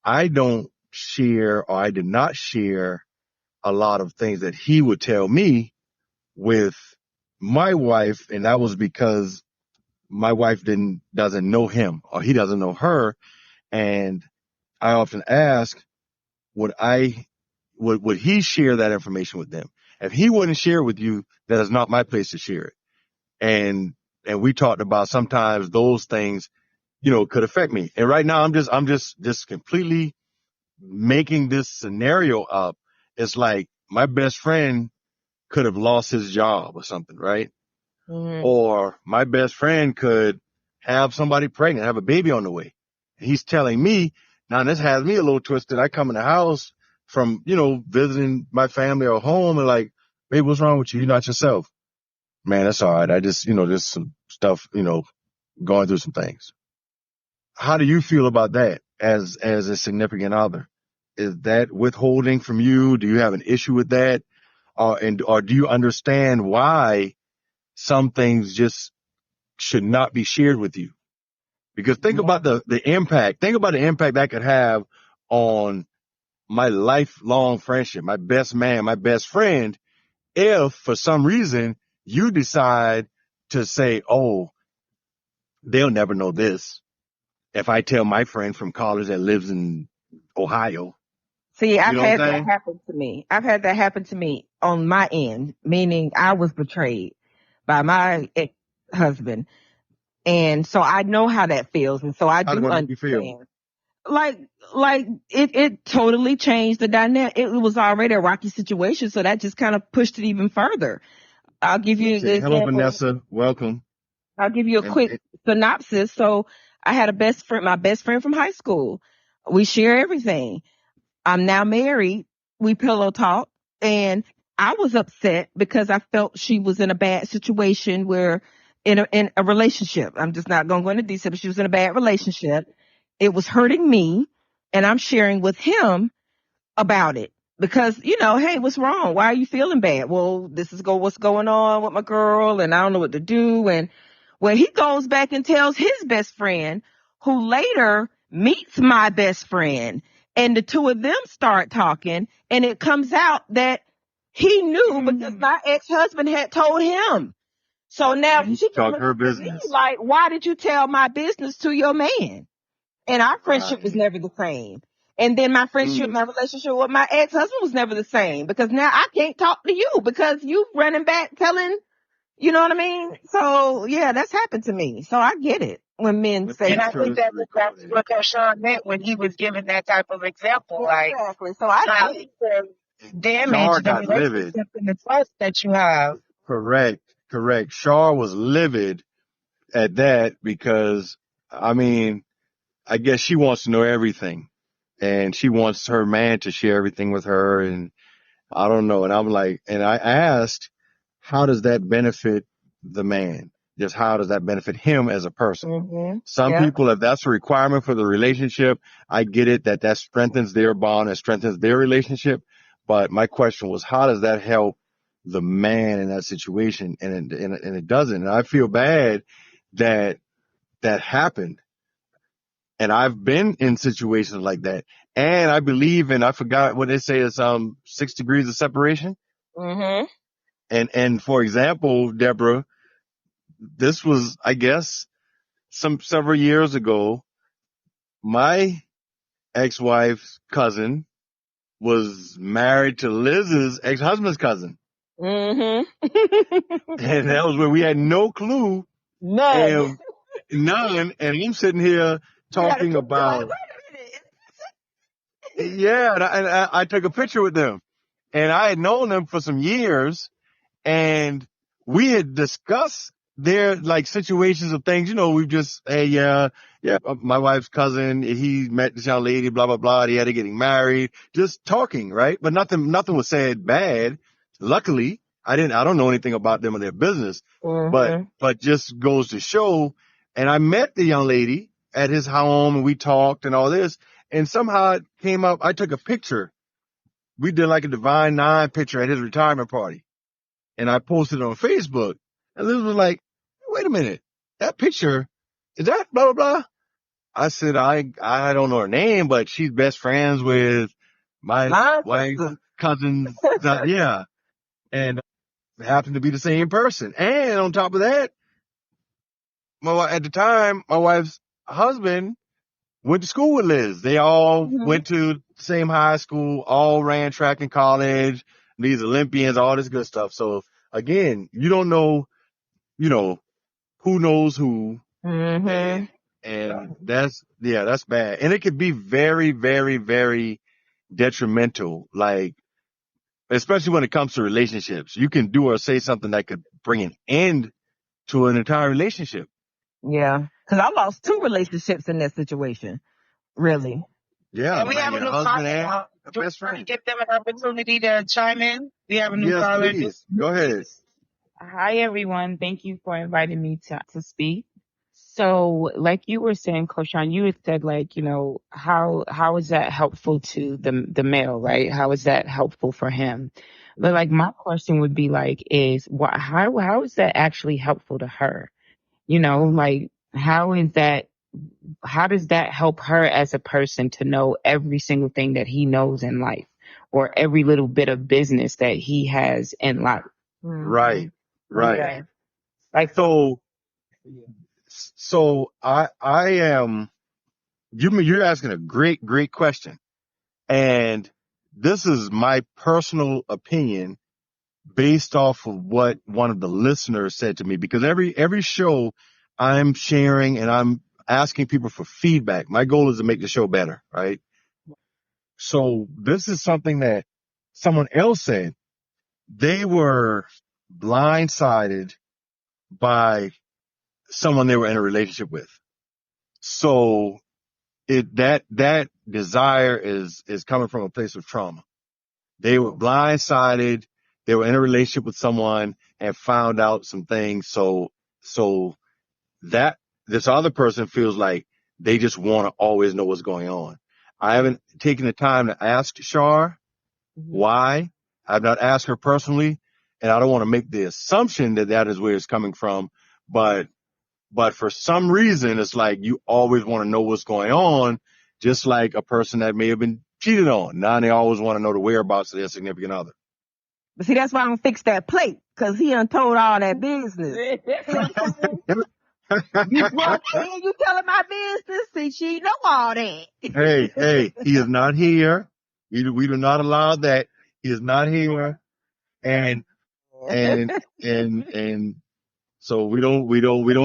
I don't share, or I did not share a lot of things that he would tell me with my wife. And that was because my wife doesn't know him, or he doesn't know her. And I often ask, would he share that information with them? If he wouldn't share with you, that is not my place to share it. And we talked about sometimes those things, you know, could affect me. And right now I'm just completely making this scenario up. It's like my best friend could have lost his job or something, right? Mm-hmm. Or my best friend could have somebody pregnant, have a baby on the way. He's telling me, now this has me a little twisted. I come in the house from, you know, visiting my family or home and like, babe, what's wrong with you? You're not yourself. Man, that's all right. I just, you know, there's some stuff, you know, going through some things. How do you feel about that as a significant other? Is that withholding from you? Do you have an issue with that? Or do you understand why some things just should not be shared with you? Because think about the impact. Think about the impact that could have on my lifelong friendship, my best man, my best friend, if for some reason you decide to say, oh, they'll never know this. If I tell my friend from college that lives in Ohio. See, I've had that happen to me. I've had that happen to me on my end, meaning I was betrayed by my ex-husband. And so I know how that feels. And so I do understand. Like it totally changed the dynamic. It was already a rocky situation. So that just kind of pushed it even further. I'll give you an example. Hello, Vanessa. Welcome. I'll give you a quick synopsis. So I had my best friend from high school. We share everything. I'm now married. We pillow talk. And I was upset because I felt she was in a bad situation where in a relationship. I'm just not going to go into detail, but she was in a bad relationship. It was hurting me. And I'm sharing with him about it because, you know, hey, what's wrong? Why are you feeling bad? Well, this is what's going on with my girl and I don't know what to do. And when he goes back and tells his best friend, who later meets my best friend, and the two of them start talking, and it comes out that he knew because my ex-husband had told him. So now she talk her business. Me like, why did you tell my business to your man? And our friendship was never the same. And then my friendship, my relationship with my ex-husband was never the same because now I can't talk to you because you running back telling, you know what I mean? So yeah, that's happened to me. So I get it when men say. And I think that's what Koshon meant when he was giving that type of example. Like, exactly. So I damage the relationship and the trust that you have. Correct. Shar was livid at that because, I mean, I guess she wants to know everything and she wants her man to share everything with her. And I don't know. And I'm like, and I asked, how does that benefit the man? Just how does that benefit him as a person? Some people, if that's a requirement for the relationship, I get it that strengthens their bond and strengthens their relationship. But my question was, how does that help the man in that situation? And it doesn't. And I feel bad that happened. And I've been in situations like that. And I believe in, I forgot what they say is 6 degrees of separation. And for example, Deborah, this was, I guess, several years ago, my ex-wife's cousin was married to Liz's ex-husband's cousin. And that was where we had no clue. None. And I'm sitting here talking about, yeah, and I took a picture with them. And I had known them for some years. And we had discussed their like situations of things, we've just, hey, yeah, my wife's cousin, he met this young lady, blah, blah, blah. He had to getting married, just talking, right? But nothing was said bad. Luckily, I don't know anything about them or their business, but just goes to show. And I met the young lady at his home and we talked and all this. And somehow it came up. I took a picture. We did like a Divine Nine picture at his retirement party. And I posted it on Facebook. And Liz was like, wait a minute, that picture, is that blah, blah, blah? I said, I don't know her name, but she's best friends with my wife's cousin. Yeah. And it happened to be the same person. And on top of that, at the time, my wife's husband went to school with Liz. They all went to the same high school, all ran track in college, these Olympians, all this good stuff. So again, you don't know, who knows who. And that's bad. And it could be very, very, very detrimental. Like, especially when it comes to relationships, you can do or say something that could bring an end to an entire relationship. Yeah. Cause I lost 2 relationships in that situation. Really. Yeah. And we have a new caller. Do we give them an opportunity to chime in? We have a new caller. Please. Go ahead. Hi, everyone. Thank you for inviting me to speak. So, like you were saying, Koshon, you had said, like, how is that helpful to the male, right? How is that helpful for him? But like, my question would be like, how is that actually helpful to her? Like, how does that help her as a person to know every single thing that he knows in life or every little bit of business that he has in life? Right. Okay. Like, so I am, you're asking a great, great question. And this is my personal opinion based off of what one of the listeners said to me, because every show I'm sharing and I'm asking people for feedback. My goal is to make the show better, right? So this is something that someone else said. They were blindsided by someone they were in a relationship with. So that desire is coming from a place of trauma. They were blindsided. They were in a relationship with someone and found out some things. So that this other person feels like they just want to always know what's going on. I haven't taken the time to ask Shar why. I've not asked her personally, and I don't want to make the assumption that is where it's coming from. But for some reason, it's like you always want to know what's going on, just like a person that may have been cheated on. Now they always want to know the whereabouts of their significant other. But see, that's why I don't fix that plate, because he done told all that business. You brought in, you telling my business, see, she know all that. Hey, he is not here. We do not allow that. He is not here. And so we don't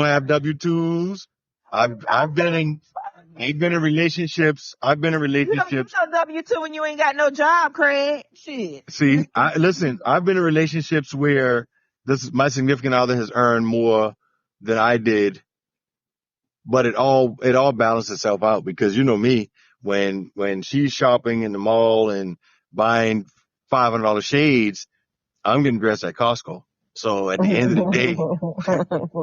have W-2s. I've been in relationships. You know W-2 when you ain't got no job, Craig. Shit. See, I've been in relationships where my significant other has earned more than I did but it all balances itself out because you know me, when she's shopping in the mall and buying $500 shades, I'm getting dressed at Costco. So at the end of the day,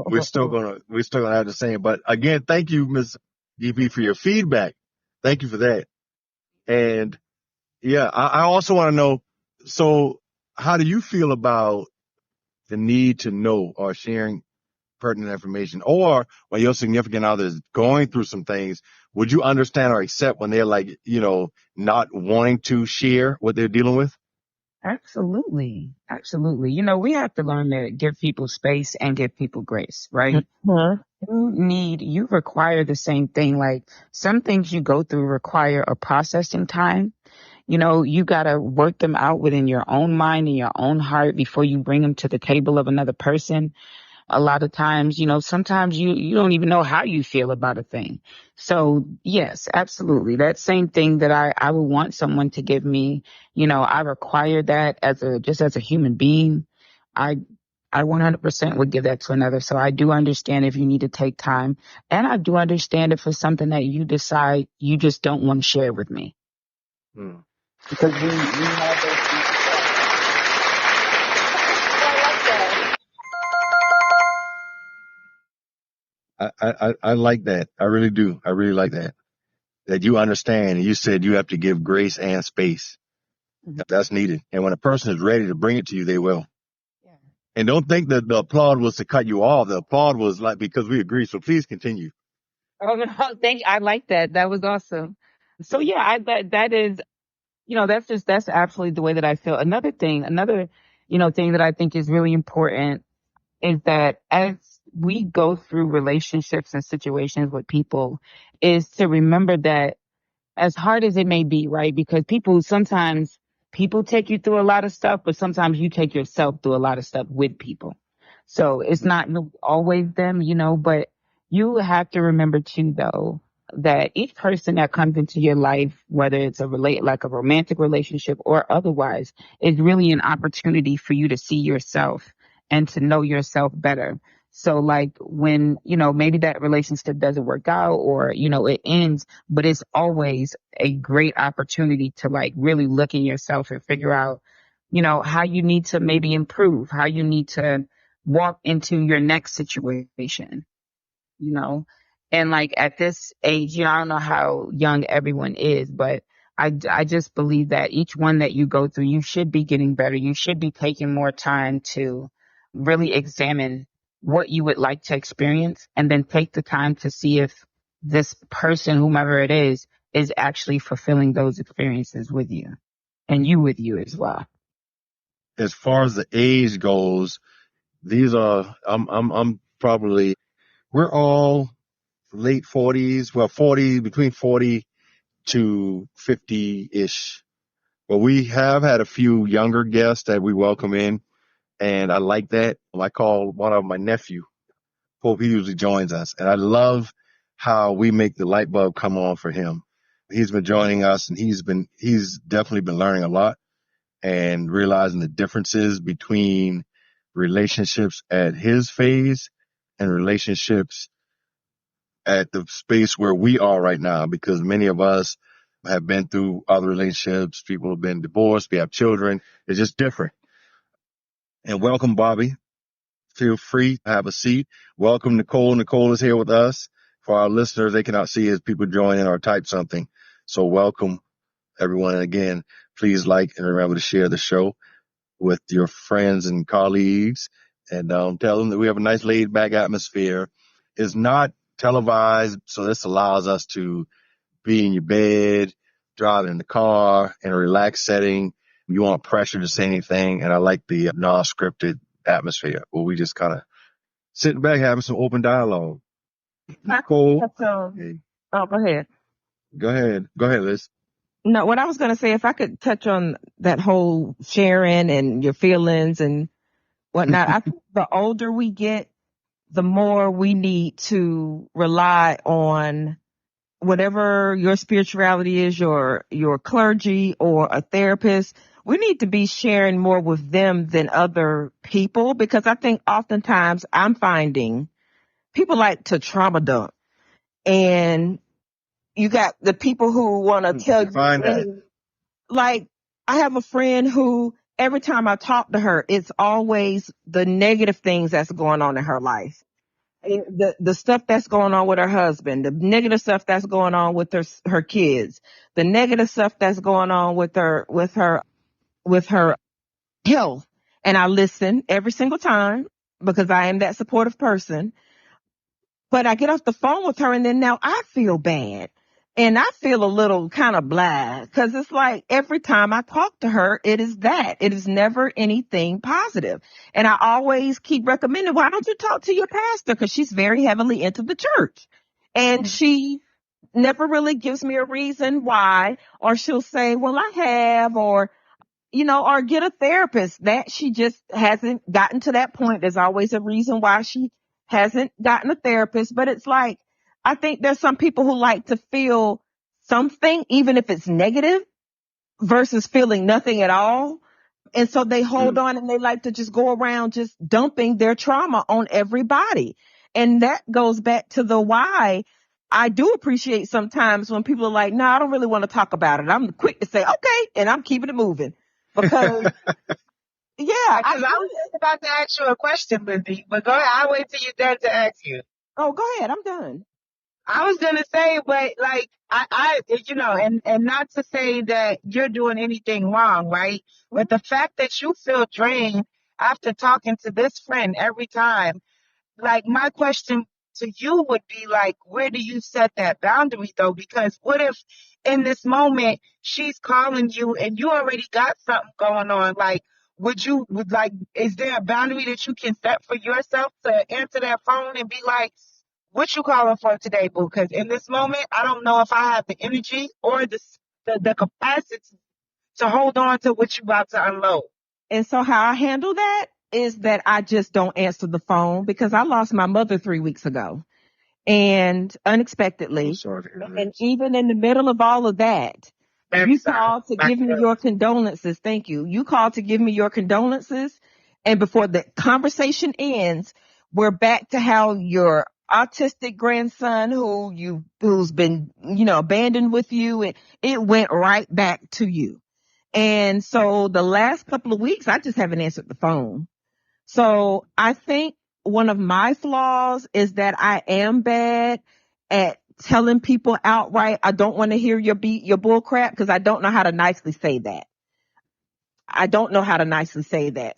we're still gonna have the same. But again, thank you, Ms. DB, for your feedback. Thank you for that. And yeah, I also want to know, so how do you feel about the need to know or sharing pertinent information? Or when your significant other is going through some things, would you understand or accept when they're like, not wanting to share what they're dealing with? Absolutely. Absolutely. We have to learn to give people space and give people grace, right? Mhm. You require the same thing. Like some things you go through require a processing time. You got to work them out within your own mind and your own heart before you bring them to the table of another person. A lot of times, sometimes you don't even know how you feel about a thing. So yes, absolutely. That same thing that I would want someone to give me, I require that just as a human being. I, I 100% would give that to another. So I do understand if you need to take time, and I do understand if it's something that you decide you just don't want to share with me. Hmm. Because you have those I like that. I really do. I really like that. That you understand and you said you have to give grace and space. That's needed. And when a person is ready to bring it to you, they will. Yeah. And don't think that the applaud was to cut you off. The applaud was like because we agree. So please continue. Oh no, thank you. I like that. That was awesome. So yeah, that is, that's absolutely the way that I feel. Another thing that I think is really important is that as we go through relationships and situations with people, is to remember that as hard as it may be, right? Because sometimes people take you through a lot of stuff, but sometimes you take yourself through a lot of stuff with people. So it's not always them, but you have to remember too, though, that each person that comes into your life, whether it's like a romantic relationship or otherwise, is really an opportunity for you to see yourself and to know yourself better. So like when, maybe that relationship doesn't work out or, it ends, but it's always a great opportunity to like really look in yourself and figure out, how you need to maybe improve, how you need to walk into your next situation, you know? And like at this age, I don't know how young everyone is, but I just believe that each one that you go through, you should be getting better. You should be taking more time to really examine what you would like to experience and then take the time to see if this person, whomever it is actually fulfilling those experiences with you and you with you as well. As far as the age goes, these are I'm probably we're all late 40s, well 40 between 40 to 50-ish. But we have had a few younger guests that we welcome in, and I like that. I call one of them my nephew. Hope he usually joins us, and I love how we make the light bulb come on for him. He's been joining us, and he's definitely been learning a lot and realizing the differences between relationships at his phase and relationships at the space where we are right now, because many of us have been through other relationships. People have been divorced. We have children. It's just different. And welcome, Bobby. Feel free to have a seat. Welcome, Nicole. Nicole is here with us. For our listeners, they cannot see as people join in or type something. So welcome, everyone. And again, please like and remember to share the show with your friends and colleagues, and tell them that we have a nice laid back atmosphere. It's not televised, so this allows us to be in your bed, driving in the car in a relaxed setting. You want pressure to say anything, and I like the non-scripted atmosphere where we just kind of sitting back having some open dialogue. Cole, hey, Oh, go ahead. go ahead, Liz. No, what I was going to say, if I could touch on that whole sharing and your feelings and whatnot, I think the older we get, the more we need to rely on whatever your spirituality is, your clergy or a therapist. We need to be sharing more with them than other people, because I think oftentimes I'm finding people like to trauma dump. And you got the people who want to tell you Define that. like, I have a friend who every time I talk to her, it's always the negative things that's going on in her life. The stuff that's going on with her husband, the negative stuff that's going on with her kids, the negative stuff that's going on with her health. And I listen every single time because I am that supportive person. But I get off the phone with her and then now I feel bad. And I feel a little kind of blah because it's like every time I talk to her, it is that. It is never anything positive. And I always keep recommending, why don't you talk to your pastor? Because she's very heavily into the church. And she never really gives me a reason why, or she'll say, well, I have, or get a therapist. That she just hasn't gotten to that point. There's always a reason why she hasn't gotten a therapist. But it's like, I think there's some people who like to feel something, even if it's negative, versus feeling nothing at all. And so they hold on and they like to just go around just dumping their trauma on everybody. And that goes back to the why. I do appreciate sometimes when people are like, no, I don't really want to talk about it. I'm quick to say, okay, and I'm keeping it moving. Because, yeah. Because I was just about to ask you a question, Lizzie, but go ahead. I'll wait till you're done to ask you. Oh, go ahead. I'm done. I was going to say, but like, and not to say that you're doing anything wrong, right? But the fact that you feel drained after talking to this friend every time, like my question to you would be like, where do you set that boundary though? Because what if in this moment she's calling you and you already got something going on? Like, is there a boundary that you can set for yourself to answer that phone and be like, what you calling for today, boo? Because in this moment, I don't know if I have the energy or the capacity to hold on to what you about to unload. And so how I handle that is that I just don't answer the phone because I lost my mother 3 weeks ago and unexpectedly. And even in the middle of all of that, you called to give me your condolences. Thank you. You called to give me your condolences. And before the conversation ends, we're back to how your autistic grandson who's been, abandoned with you, and it went right back to you. And so the last couple of weeks, I just haven't answered the phone. So I think one of my flaws is that I am bad at telling people outright, I don't want to hear your bull crap, because I don't know how to nicely say that.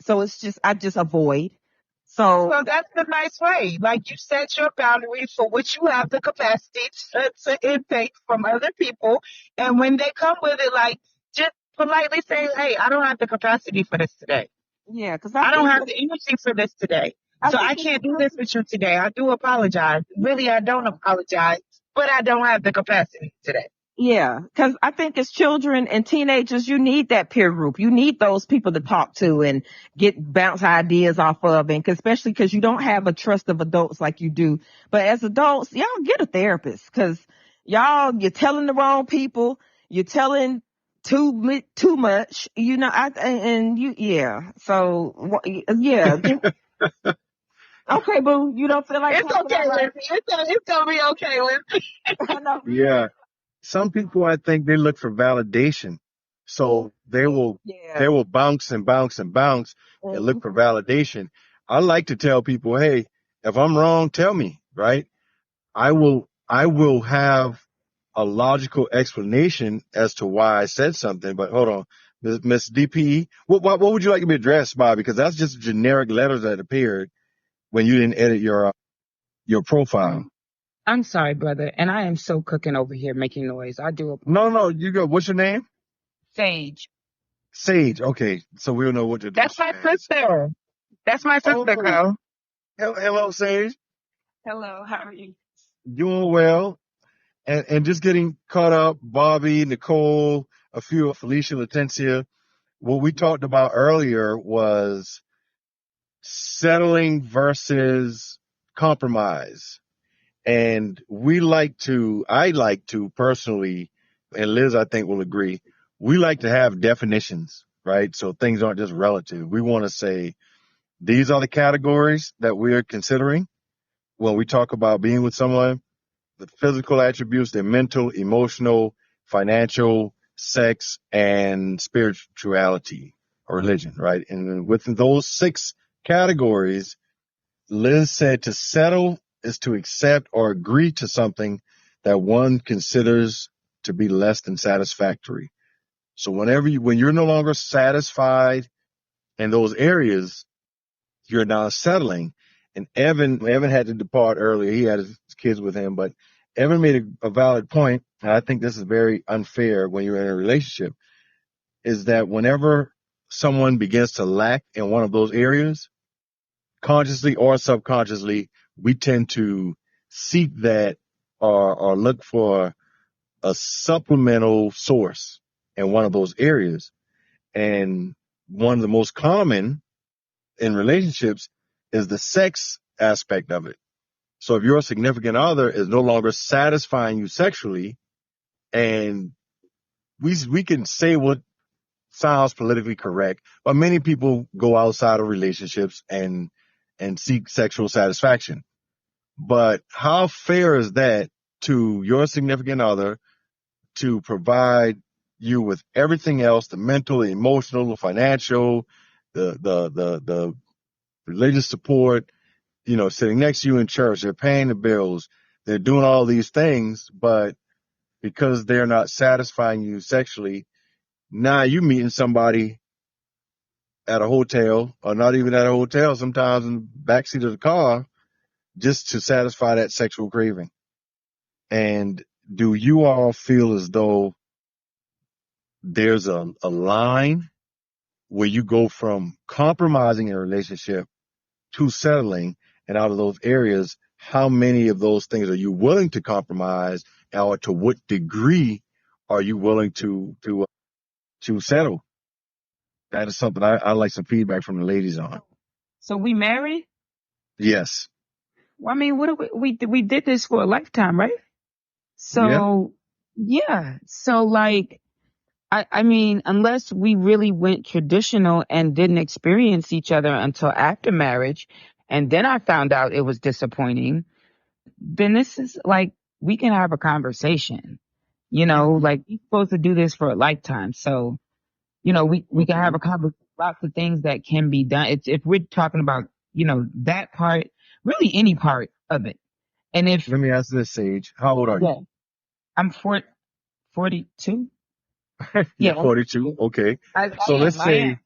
So it's just, I just avoid. So that's the nice way. Like, you set your boundary for what you have the capacity to intake from other people. And when they come with it, like, just politely say, hey, I don't have the capacity for this today. Yeah, because I don't have the energy for this today. So I can't do this with you today. I do apologize. Really, I don't apologize, but I don't have the capacity today. Yeah, because I think as children and teenagers, you need that peer group. You need those people to talk to and bounce ideas off of, and especially because you don't have a trust of adults like you do. But as adults, y'all get a therapist, because you're telling the wrong people. You're telling too much. So yeah. Okay, boo. You don't feel like it's okay, Lindsay. It's gonna be okay, Lindsay. Yeah. Some people, I think they look for validation. So they will bounce and bounce and bounce and look for validation. I like to tell people, hey, if I'm wrong, tell me, right? I will have a logical explanation as to why I said something. But hold on, Miss DPE, what would you like to be addressed by? Because that's just generic letters that appeared when you didn't edit your profile. I'm sorry, brother. And I am so cooking over here making noise. I do. No, you go. What's your name? Sage. Sage. Okay. So we'll know what to do. That's my sister. That's my sister, girl. Hello, Sage. Hello. How are you? Doing well. And just getting caught up. Bobby, Nicole, a few of Felicia, Latencia. What we talked about earlier was settling versus compromise. And I like to personally, and Liz, I think will agree, we like to have definitions, right? So things aren't just relative. We want to say, these are the categories that we're considering when we talk about being with someone. the physical attributes, their mental, emotional, financial, sex, and spirituality or religion, right? And within those 6 categories, Liz said to settle is to accept or agree to something that one considers to be less than satisfactory. So when you're no longer satisfied in those areas, you're now settling. And Evan had to depart earlier. He had his kids with him, but Evan made a valid point, and I think this is very unfair when you're in a relationship, is that whenever someone begins to lack in one of those areas, consciously or subconsciously, we tend to seek that or look for a supplemental source in one of those areas. And one of the most common in relationships is the sex aspect of it. So if your significant other is no longer satisfying you sexually, and we can say what sounds politically correct, but many people go outside of relationships and seek sexual satisfaction. But how fair is that to your significant other to provide you with everything else, the mental, the emotional, the financial, the religious support, sitting next to you in church, they're paying the bills, they're doing all these things, but because they're not satisfying you sexually, now you meeting somebody at a hotel, or not even at a hotel, sometimes in the backseat of the car, just to satisfy that sexual craving. And do you all feel as though there's a line where you go from compromising in a relationship to settling, and out of those areas, how many of those things are you willing to compromise, or to what degree are you willing to settle? That is something I like some feedback from the ladies on. So we married? Yes. Well, I mean, what do we did this for a lifetime, right? So yeah. So like, I mean, unless we really went traditional and didn't experience each other until after marriage, and then I found out it was disappointing, then this is like, we can have a conversation, like we're supposed to do this for a lifetime. So, we can have a conversation, lots of things that can be done. If we're talking about, that part, really any part of it. And if, Let me ask this, Sage. How old are yeah, you? I'm 42. You're Yeah. 42. Okay. I So am. I am.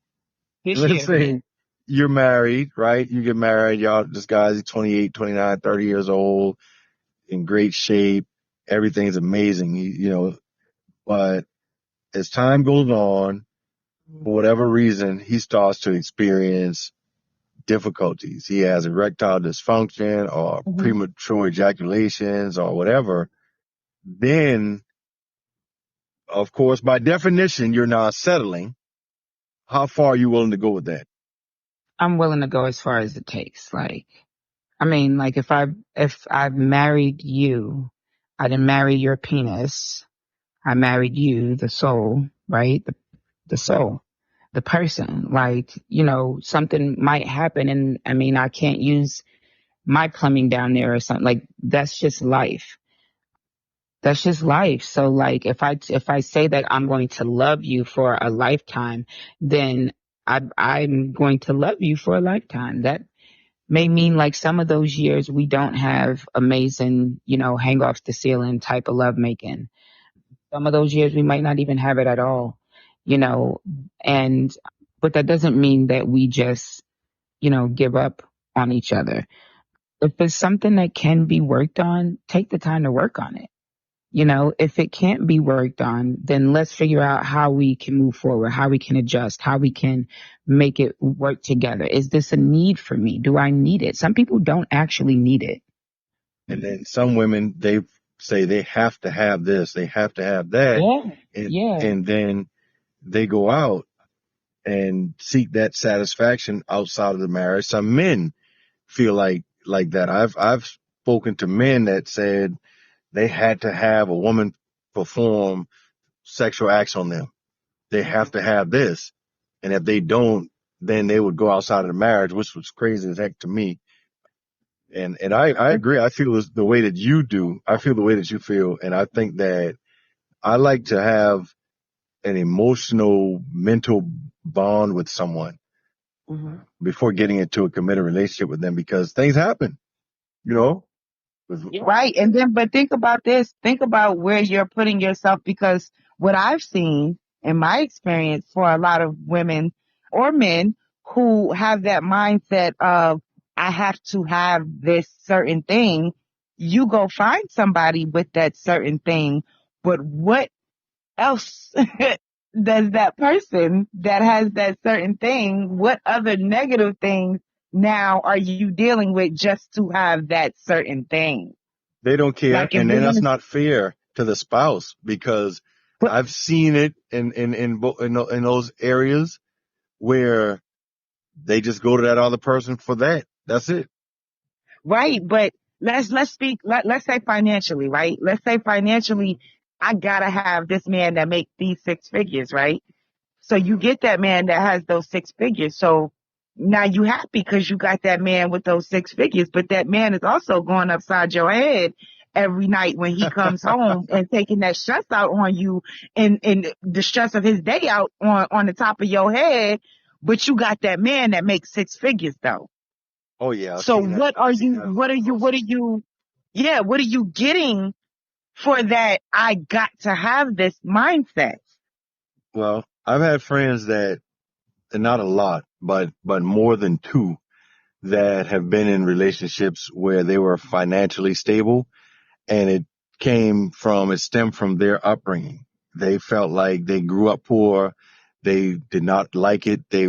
This let's year. say you're married, right? You get married. Y'all, this guy's 28, 29, 30 years old, in great shape. Everything's amazing, but as time goes on, for whatever reason, he starts to experience difficulties. He has erectile dysfunction or premature ejaculations or whatever. Then, of course, by definition, you're not settling. How far are you willing to go with that? I'm willing to go as far as it takes. Like, I mean, like if I've married you, I didn't marry your penis. I married you, the soul, right? The soul, the person. Like, something might happen, and I mean, I can't use my plumbing down there or something. Like, that's just life. That's just life. So like, if I say that I'm going to love you for a lifetime, then I'm going to love you for a lifetime. That may mean like some of those years we don't have amazing, hang off the ceiling type of love making. Some of those years we might not even have it at all, and, but that doesn't mean that we just, give up on each other. If it's something that can be worked on, take the time to work on it. If it can't be worked on, then let's figure out how we can move forward, how we can adjust, how we can make it work together. Is this a need for me? Do I need it? Some people don't actually need it. And then some women, they say they have to have this, they have to have that. And then they go out and seek that satisfaction outside of the marriage. Some men feel like that. I've spoken to men that said they had to have a woman perform sexual acts on them. They have to have this. And if they don't, then they would go outside of the marriage, which was crazy as heck to me. And I agree. I feel the way that you do. I feel the way that you feel. And I think that I like to have an emotional, mental bond with someone before getting into a committed relationship with them, because things happen, you know? Right. And then, but think about this. Think about where you're putting yourself, because what I've seen in my experience for a lot of women or men who have that mindset of, I have to have this certain thing, you go find somebody with that certain thing. But what else does that person that has that certain thing, what other negative things now are you dealing with just to have that certain thing? They don't care. Like if And we're then that's gonna, not fair to the spouse, because but, I've seen it in those areas where they just go to that other person for that. That's it. right, but let's speak. Let's say financially, right? Let's say financially, I gotta have this man that makes these six figures, right? So you get that man that has those six figures. So now you happy because you got that man with those six figures, but that man is also going upside your head every night when he comes home and taking that stress out on you, and the stress of his day out on the top of your head. But you got that man that makes six figures though. Oh yeah, I've So seen that. what are you, what are you getting for that? I got to have this mindset. Well, I've had friends that, and not a lot, but more than two, that have been in relationships where they were financially stable, and it stemmed from their upbringing. They felt like they grew up poor. They did not like it. They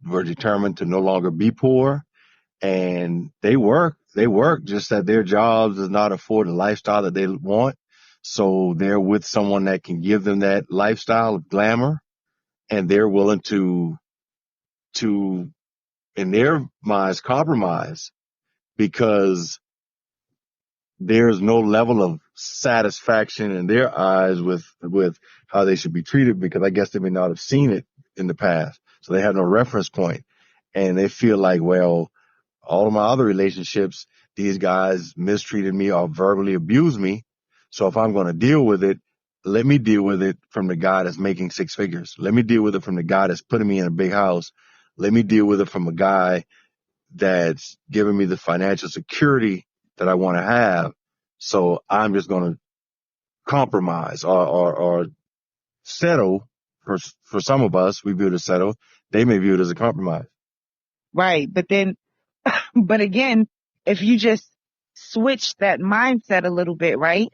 were determined to no longer be poor, and they work just that their jobs does not afford the lifestyle that they want. So they're with someone that can give them that lifestyle of glamour, and they're willing to, in their minds, compromise, because there's no level of satisfaction in their eyes with how they should be treated, because I guess they may not have seen it in the past. So they have no reference point. And they feel like, well, all of my other relationships, these guys mistreated me or verbally abused me. So if I'm going to deal with it, let me deal with it from the guy that's making six figures. Let me deal with it from the guy that's putting me in a big house. Let me deal with it from a guy that's giving me the financial security that I want to have. So I'm just going to compromise or settle. For some of us, we view it as settle. They may view it as a compromise. Right. But then, but again, if you just switch that mindset a little bit, right?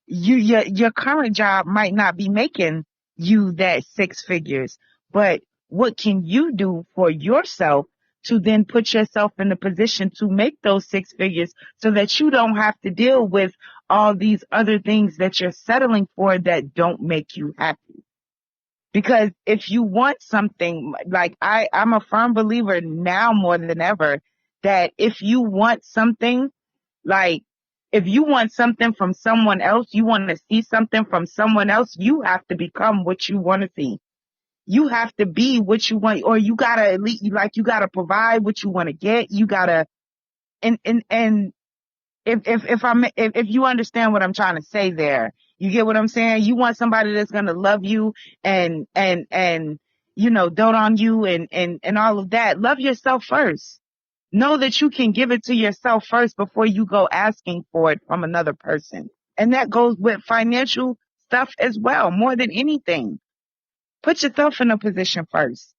Your current job might not be making you that six figures, but what can you do for yourself to then put yourself in a position to make those six figures so that you don't have to deal with all these other things that you're settling for that don't make you happy? Because if you want something, like I'm a firm believer now more than ever that if you want something, like if you want something from someone else, you want to see something from someone else, you have to become what you want to see. You have to be what you want, or you gotta at least, like, you gotta provide what you want to get. You gotta, and if you understand what I'm trying to say there, you get what I'm saying? You want somebody that's going to love you and, dote on you and all of that. Love yourself first. Know that you can give it to yourself first before you go asking for it from another person. And that goes with financial stuff as well, more than anything. Put yourself in a position first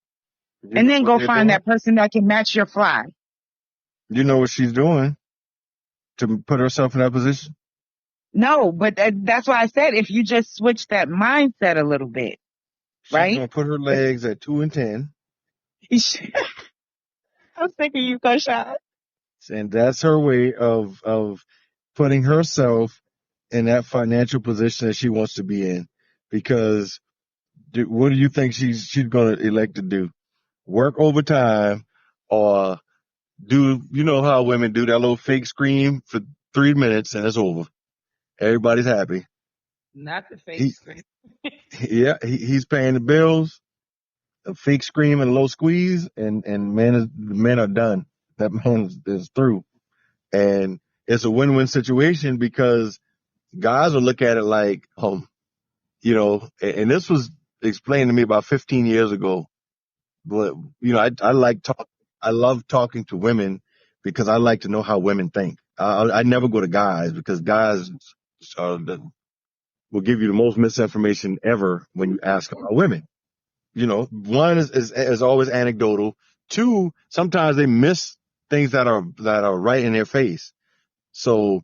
You and know then what go they're find doing? that person that can match your fly. You know what she's doing to put herself in that position? No, but that's why I said if you just switch that mindset a little bit, She's right? going to put her legs at 2 and 10. I'm sick of you, Koshon. And that's her way of putting herself in that financial position that she wants to be in. Because what do you think she's going to elect to do? Work overtime, or you know how women do that little fake scream for 3 minutes and it's over. Everybody's happy. Not the fake He, screen. yeah, he's paying the bills, a fake scream and a low squeeze, and the men are done. That man is through. And it's a win-win situation because guys will look at it like, and this was explained to me about 15 years ago. But, I love talking to women because I like to know how women think. I never go to guys because guys will give you the most misinformation ever when you ask about women. One is always anecdotal. Two, sometimes they miss things that are right in their face. So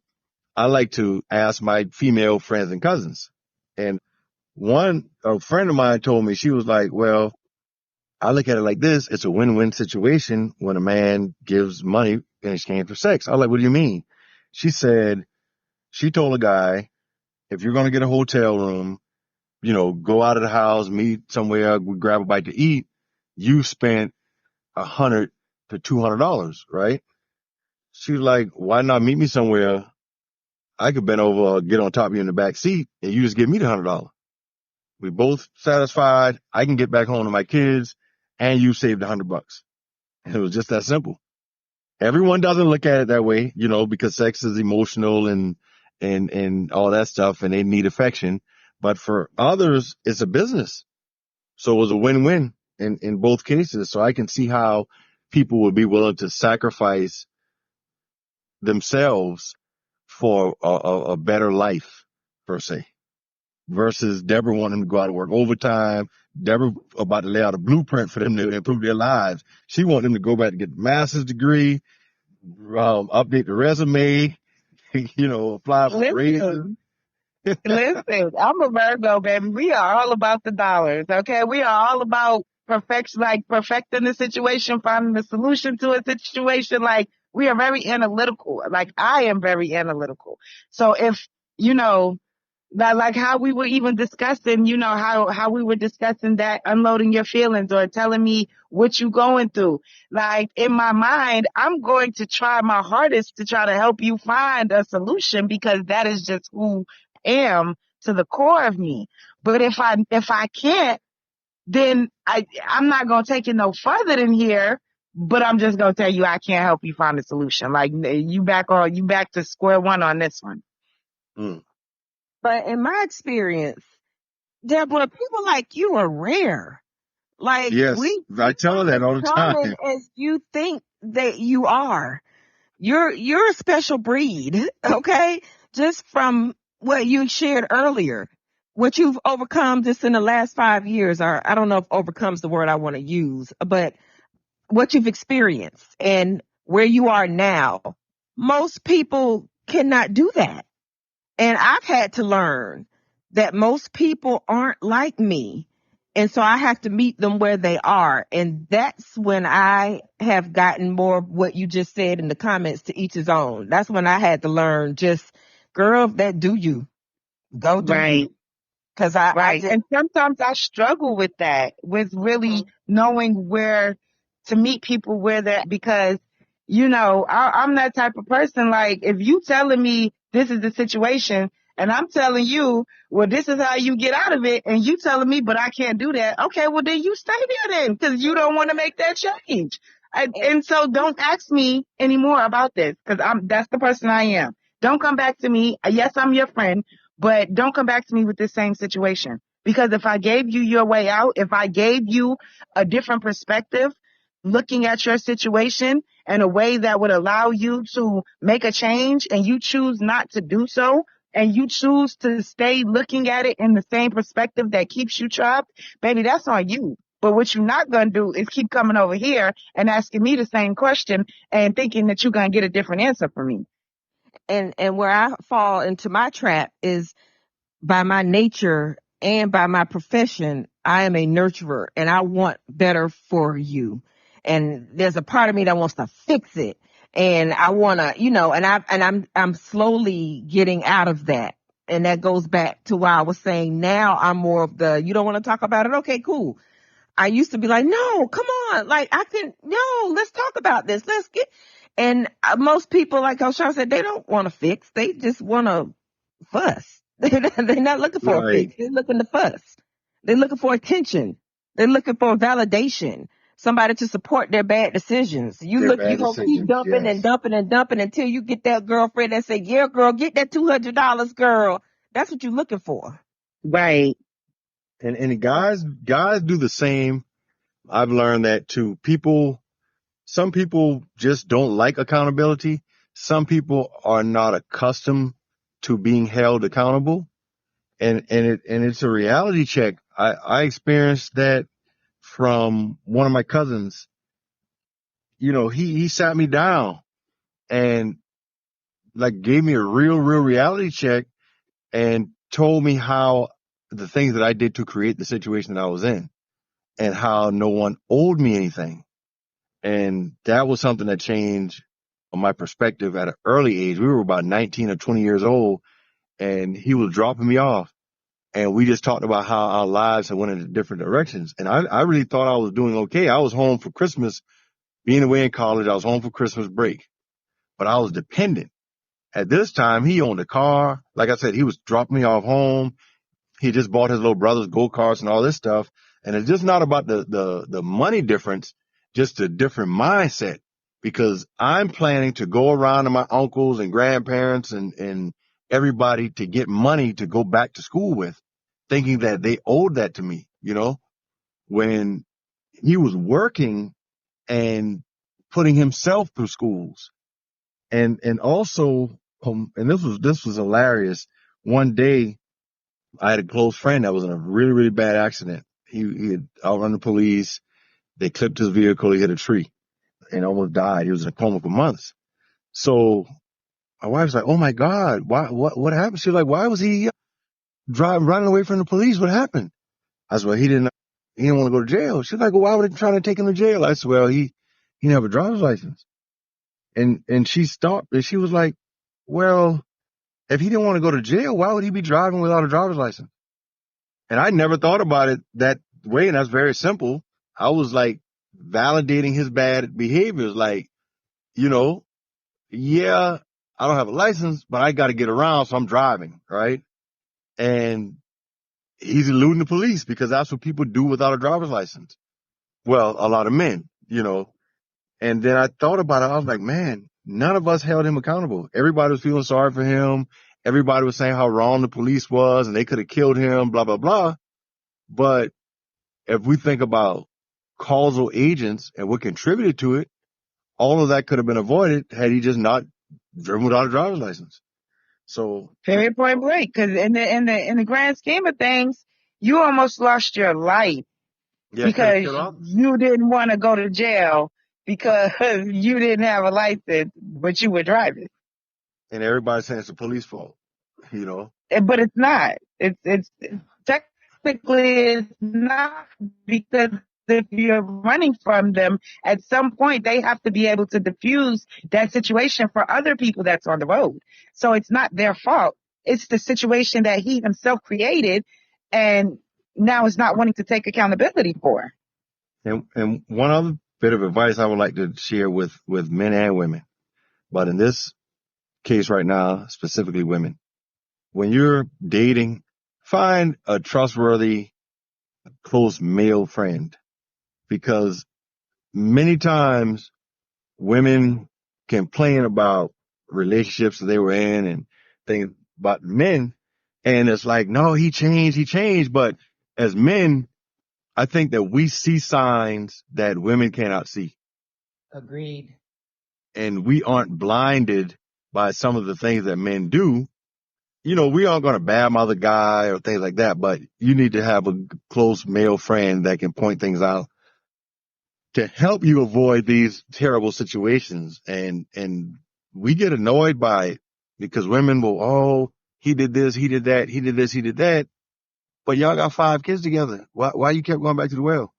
I like to ask my female friends and cousins. And a friend of mine told me, she was like, well, I look at it like this. It's a win-win situation when a man gives money in exchange for sex. I was like, what do you mean? She said, she told a guy, if you're going to get a hotel room, go out of the house, meet somewhere, grab a bite to eat, you spent $100 to $200, right? She was like, why not meet me somewhere? I could bend over, get on top of you in the back seat, and you just give me the $100. We both satisfied. I can get back home to my kids, and you saved $100. It was just that simple. Everyone doesn't look at it that way, because sex is emotional and all that stuff, and they need affection. But for others, it's a business. So it was a win-win in both cases. So I can see how people would be willing to sacrifice themselves for a better life, per se, versus Deborah wanting to go out and work overtime. Deborah about to lay out a blueprint for them to improve their lives. She wanted them to go back to get a master's degree, update the resume, apply for raises. Listen, I'm a Virgo, baby. We are all about the dollars, okay? We are all about perfection, like perfecting the situation, finding the solution to a situation. Like, we are very analytical. Like, I am very analytical. So if, like how we were even discussing, how we were discussing that unloading your feelings or telling me what you going through. Like in my mind, I'm going to try my hardest to try to help you find a solution because that is just who I am to the core of me. But if I can't, then I'm not going to take it no further than here. But I'm just going to tell you, I can't help you find a solution. Like you back to square one on this one. Mm. But in my experience, Deborah, people like you are rare. Like yes, I tell her that all the common time. as you think that you are. You're a special breed, okay? Just from what you shared earlier, what you've overcome just in the last 5 years, or I don't know if overcome's the word I want to use, but what you've experienced and where you are now. Most people cannot do that. And I've had to learn that most people aren't like me. And so I have to meet them where they are. And that's when I have gotten more of what you just said in the comments, to each his own. That's when I had to learn, just, girl, that do you. Go do you. Because Right. And sometimes I struggle with that, with really knowing where to meet people where they're at, because, I'm that type of person. Like, if you telling me this is the situation and I'm telling you, well, this is how you get out of it, and you telling me, but I can't do that. Okay, well, then you stay there then, because you don't want to make that change. And so don't ask me anymore about this, because that's the person I am. Don't come back to me. Yes, I'm your friend, but don't come back to me with this same situation. Because if I gave you your way out, if I gave you a different perspective, looking at your situation in a way that would allow you to make a change, and you choose not to do so, and you choose to stay looking at it in the same perspective that keeps you trapped, baby, that's on you. But what you're not going to do is keep coming over here and asking me the same question and thinking that you're going to get a different answer from me. And where I fall into my trap is, by my nature and by my profession, I am a nurturer and I want better for you. And there's a part of me that wants to fix it. And I want to, and I'm slowly getting out of that. And that goes back to why I was saying, now I'm more of the, you don't want to talk about it? Okay, cool. I used to be like, no, come on. Like, let's talk about this. And most people, like Koshon said, they don't want to fix. They just want to fuss. They're not looking for a fix. They're looking to fuss. They're looking for attention. They're looking for validation. somebody to support their bad decisions. You Their look, you bad gonna keep decisions, dumping and yes. dumping and dumping until you get that girlfriend that say, yeah, girl, get that $200, girl. That's what you're looking for. Right. And guys do the same. I've learned that too. Some people just don't like accountability. Some people are not accustomed to being held accountable. And it's a reality check. I experienced that from one of my cousins. You know, he sat me down and like gave me a real reality check and told me how the things that I did to create the situation that I was in and how no one owed me anything. And that was something that changed my perspective at an early age. We were about 19 or 20 years old, and he was dropping me off. And we just talked about how our lives had went in different directions. And I really thought I was doing okay. I was home for Christmas, being away in college. I was home for Christmas break, but I was dependent. At this time, he owned a car. Like I said, he was dropping me off home. He just bought his little brother's go-karts and all this stuff. And it's just not about the money difference, just a different mindset, because I'm planning to go around to my uncles and grandparents and everybody to get money to go back to school with, thinking that they owed that to me, you know, when he was working and putting himself through schools. And also, and this was hilarious. One day, I had a close friend that was in a really bad accident. He had outrun the police. They clipped his vehicle. He hit a tree and almost died. He was in a coma for months. So my wife's like, "Oh my God, what happened?" She's like, "Why was he running away from the police? What happened?" I said, "Well, he didn't want to go to jail." She's like, "Well, why would they try to take him to jail?" I said, "Well, he didn't have a driver's license." And she stopped and she was like, "Well, if he didn't want to go to jail, why would he be driving without a driver's license?" And I never thought about it that way. And that's very simple. I was like validating his bad behaviors. Like, you know, yeah, I don't have a license, but I got to get around. So I'm driving. Right. And he's eluding the police because that's what people do without a driver's license. Well, a lot of men, you know, and then I thought about it. I was like, man, none of us held him accountable. Everybody was feeling sorry for him. Everybody was saying how wrong the police was and they could have killed him, blah, blah, blah. But if we think about causal agents and what contributed to it, all of that could have been avoided had he just not driven without a driver's license. So Very point blank, because in the grand scheme of things, you almost lost your life yeah, because you didn't want to go to jail because you didn't have a license, but you were driving. And everybody's saying it's the police fault, you know. But it's not. It's technically it's not, because if you're running from them, at some point they have to be able to diffuse that situation for other people that's on the road. So it's not their fault. It's the situation that he himself created and now is not wanting to take accountability for. And one other bit of advice I would like to share with men and women, but in this case right now, specifically women, when you're dating, find a trustworthy, close male friend, because many times women complain about relationships that they were in and things about men. And it's like, no, he changed. But as men, I think that we see signs that women cannot see. Agreed. And we aren't blinded by some of the things that men do. You know, we aren't going to badmouth the guy or things like that, but you need to have a close male friend that can point things out to help you avoid these terrible situations. And we get annoyed by it because women will, oh, he did this, he did that, he did this, he did that. But y'all got 5 kids together. Why you kept going back to the well?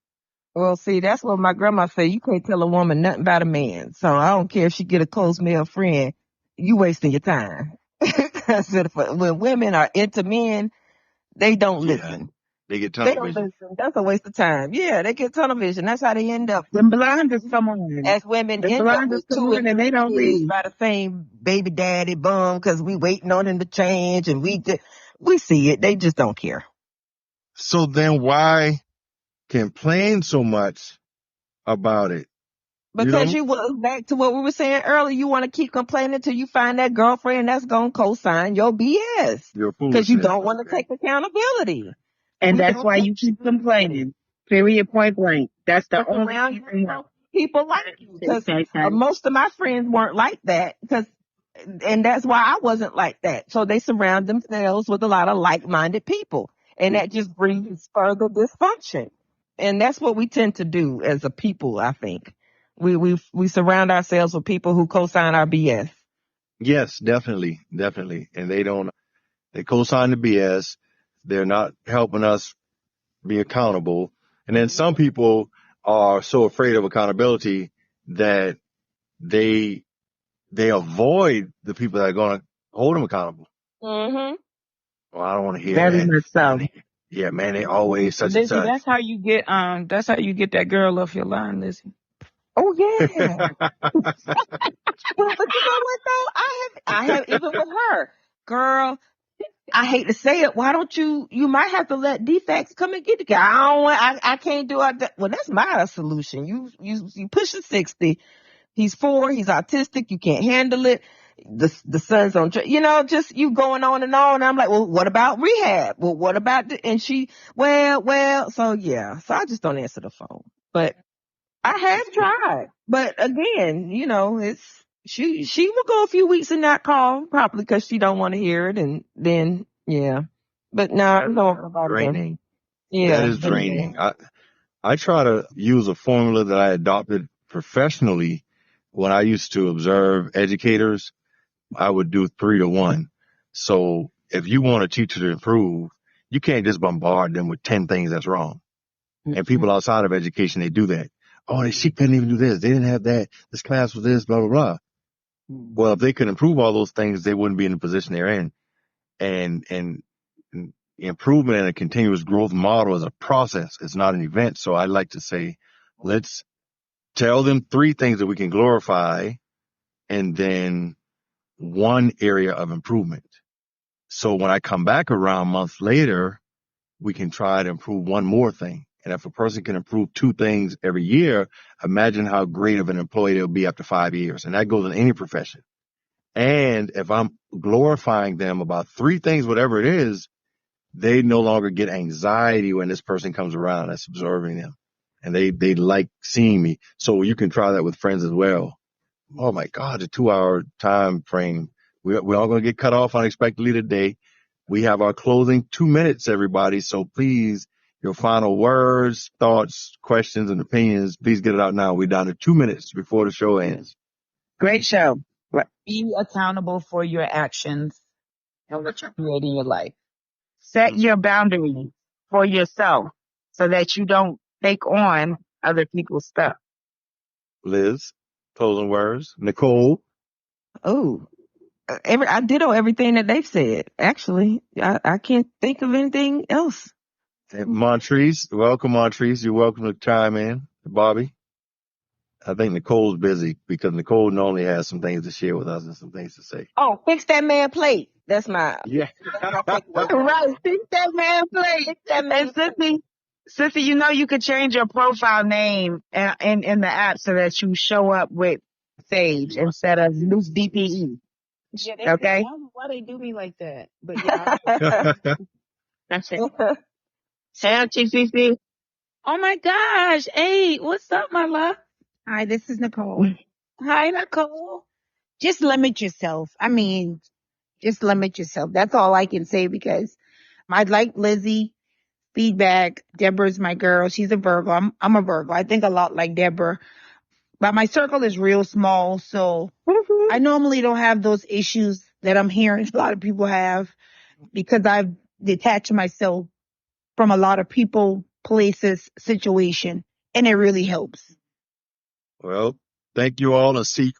Well, see, that's what my grandma said. You can't tell a woman nothing about a man. So I don't care if she get a close male friend. You wasting your time. When women are into men, they don't listen. They get They tunnel don't vision. listen. That's a waste of time. Yeah, they get tunnel vision. That's how they end up. The blinders come on. As women The end up blinders with come 2 on and and 3 they don't kids read. by the same baby daddy bum because we waiting on him to change and we see it. They just don't care. So then why complain so much about it. Because you was back to what we were saying earlier, you want to keep complaining until you find that girlfriend that's going to co-sign your BS. Your Because you foolishness. don't want to take accountability. And that's why you keep complaining. Period, point blank. That's the only reason why. People like you. Because most of my friends weren't like that. And that's why I wasn't like that. So they surround themselves with a lot of like-minded people. And that just brings further dysfunction. And that's what we tend to do as a people, I think. We surround ourselves with people who co-sign our BS. Yes, definitely. And they co-sign the BS. They're not helping us be accountable. And then some people are so afraid of accountability that they avoid the people that are going to hold them accountable. Mm-hmm. Well, I don't want to hear Very that. much so. Yeah, man, they always such Lizzie, and such. that's how you get that girl off your line, Lizzie. Oh yeah. But you know what though? I have even with her, girl. I hate to say it. Why don't you might have to let defects come and get the guy. I can't do it. Well, that's my solution. You push the 60. He's 4. He's autistic. You can't handle it. The son's on, just you going on and on. And I'm like, well, what about rehab? Well, what about and she, well, so yeah. So I just don't answer the phone. But I have tried. But again, it's, she will go a few weeks and not call probably because she don't want to hear it. And then, yeah. But no about it. Draining. Yeah. That is draining. I try to use a formula that I adopted professionally when I used to observe educators. I would do 3 to 1. So if you want a teacher to improve, you can't just bombard them with 10 things that's wrong. And people outside of education, they do that. Oh, she couldn't even do this. They didn't have that. This class was this, blah, blah, blah. Well, if they could improve all those things, they wouldn't be in the position they're in. And improvement and a continuous growth model is a process. It's not an event. So I like to say, let's tell them 3 things that we can glorify and then 1 area of improvement. So when I come back around a month later, we can try to improve 1 more thing. And if a person can improve 2 things every year, imagine how great of an employee they'll be after 5 years. And that goes in any profession. And if I'm glorifying them about 3 things, whatever it is, they no longer get anxiety when this person comes around that's observing them. And they like seeing me. So you can try that with friends as well. Oh my God, the 2-hour time frame. We're all going to get cut off unexpectedly today. We have our closing 2 minutes, everybody. So please, your final words, thoughts, questions, and opinions, please get it out now. We're down to 2 minutes before the show ends. Great show. Be accountable for your actions and what you create in your life. Set your boundaries for yourself so that you don't take on other people's stuff. Liz, closing words. Nicole. Oh, I ditto everything that they've said. Actually, I can't think of anything else. Montrese, welcome, Montrese. You're welcome to chime in. Bobby. I think Nicole's busy because Nicole normally has some things to share with us and some things to say. Oh, fix that man plate. That's my. Yeah. Right. Fix that man plate. Fix that man. And Sissy, you could change your profile name in the app so that you show up with Sage instead of loose DPE. Yeah, okay. I don't know why they do me like that. But yeah. That's it. Hey, TCC. Oh my gosh. Hey, what's up, my love? Hi, this is Nicole. Hi, Nicole. Just limit yourself. Just limit yourself. That's all I can say because I like Lizzie. Feedback. Deborah's my girl. She's a Virgo. I'm a Virgo. I think a lot like Deborah. But my circle is real small, so I normally don't have those issues that I'm hearing a lot of people have because I've detached myself from a lot of people, places, situation, and it really helps. Well, thank you all and see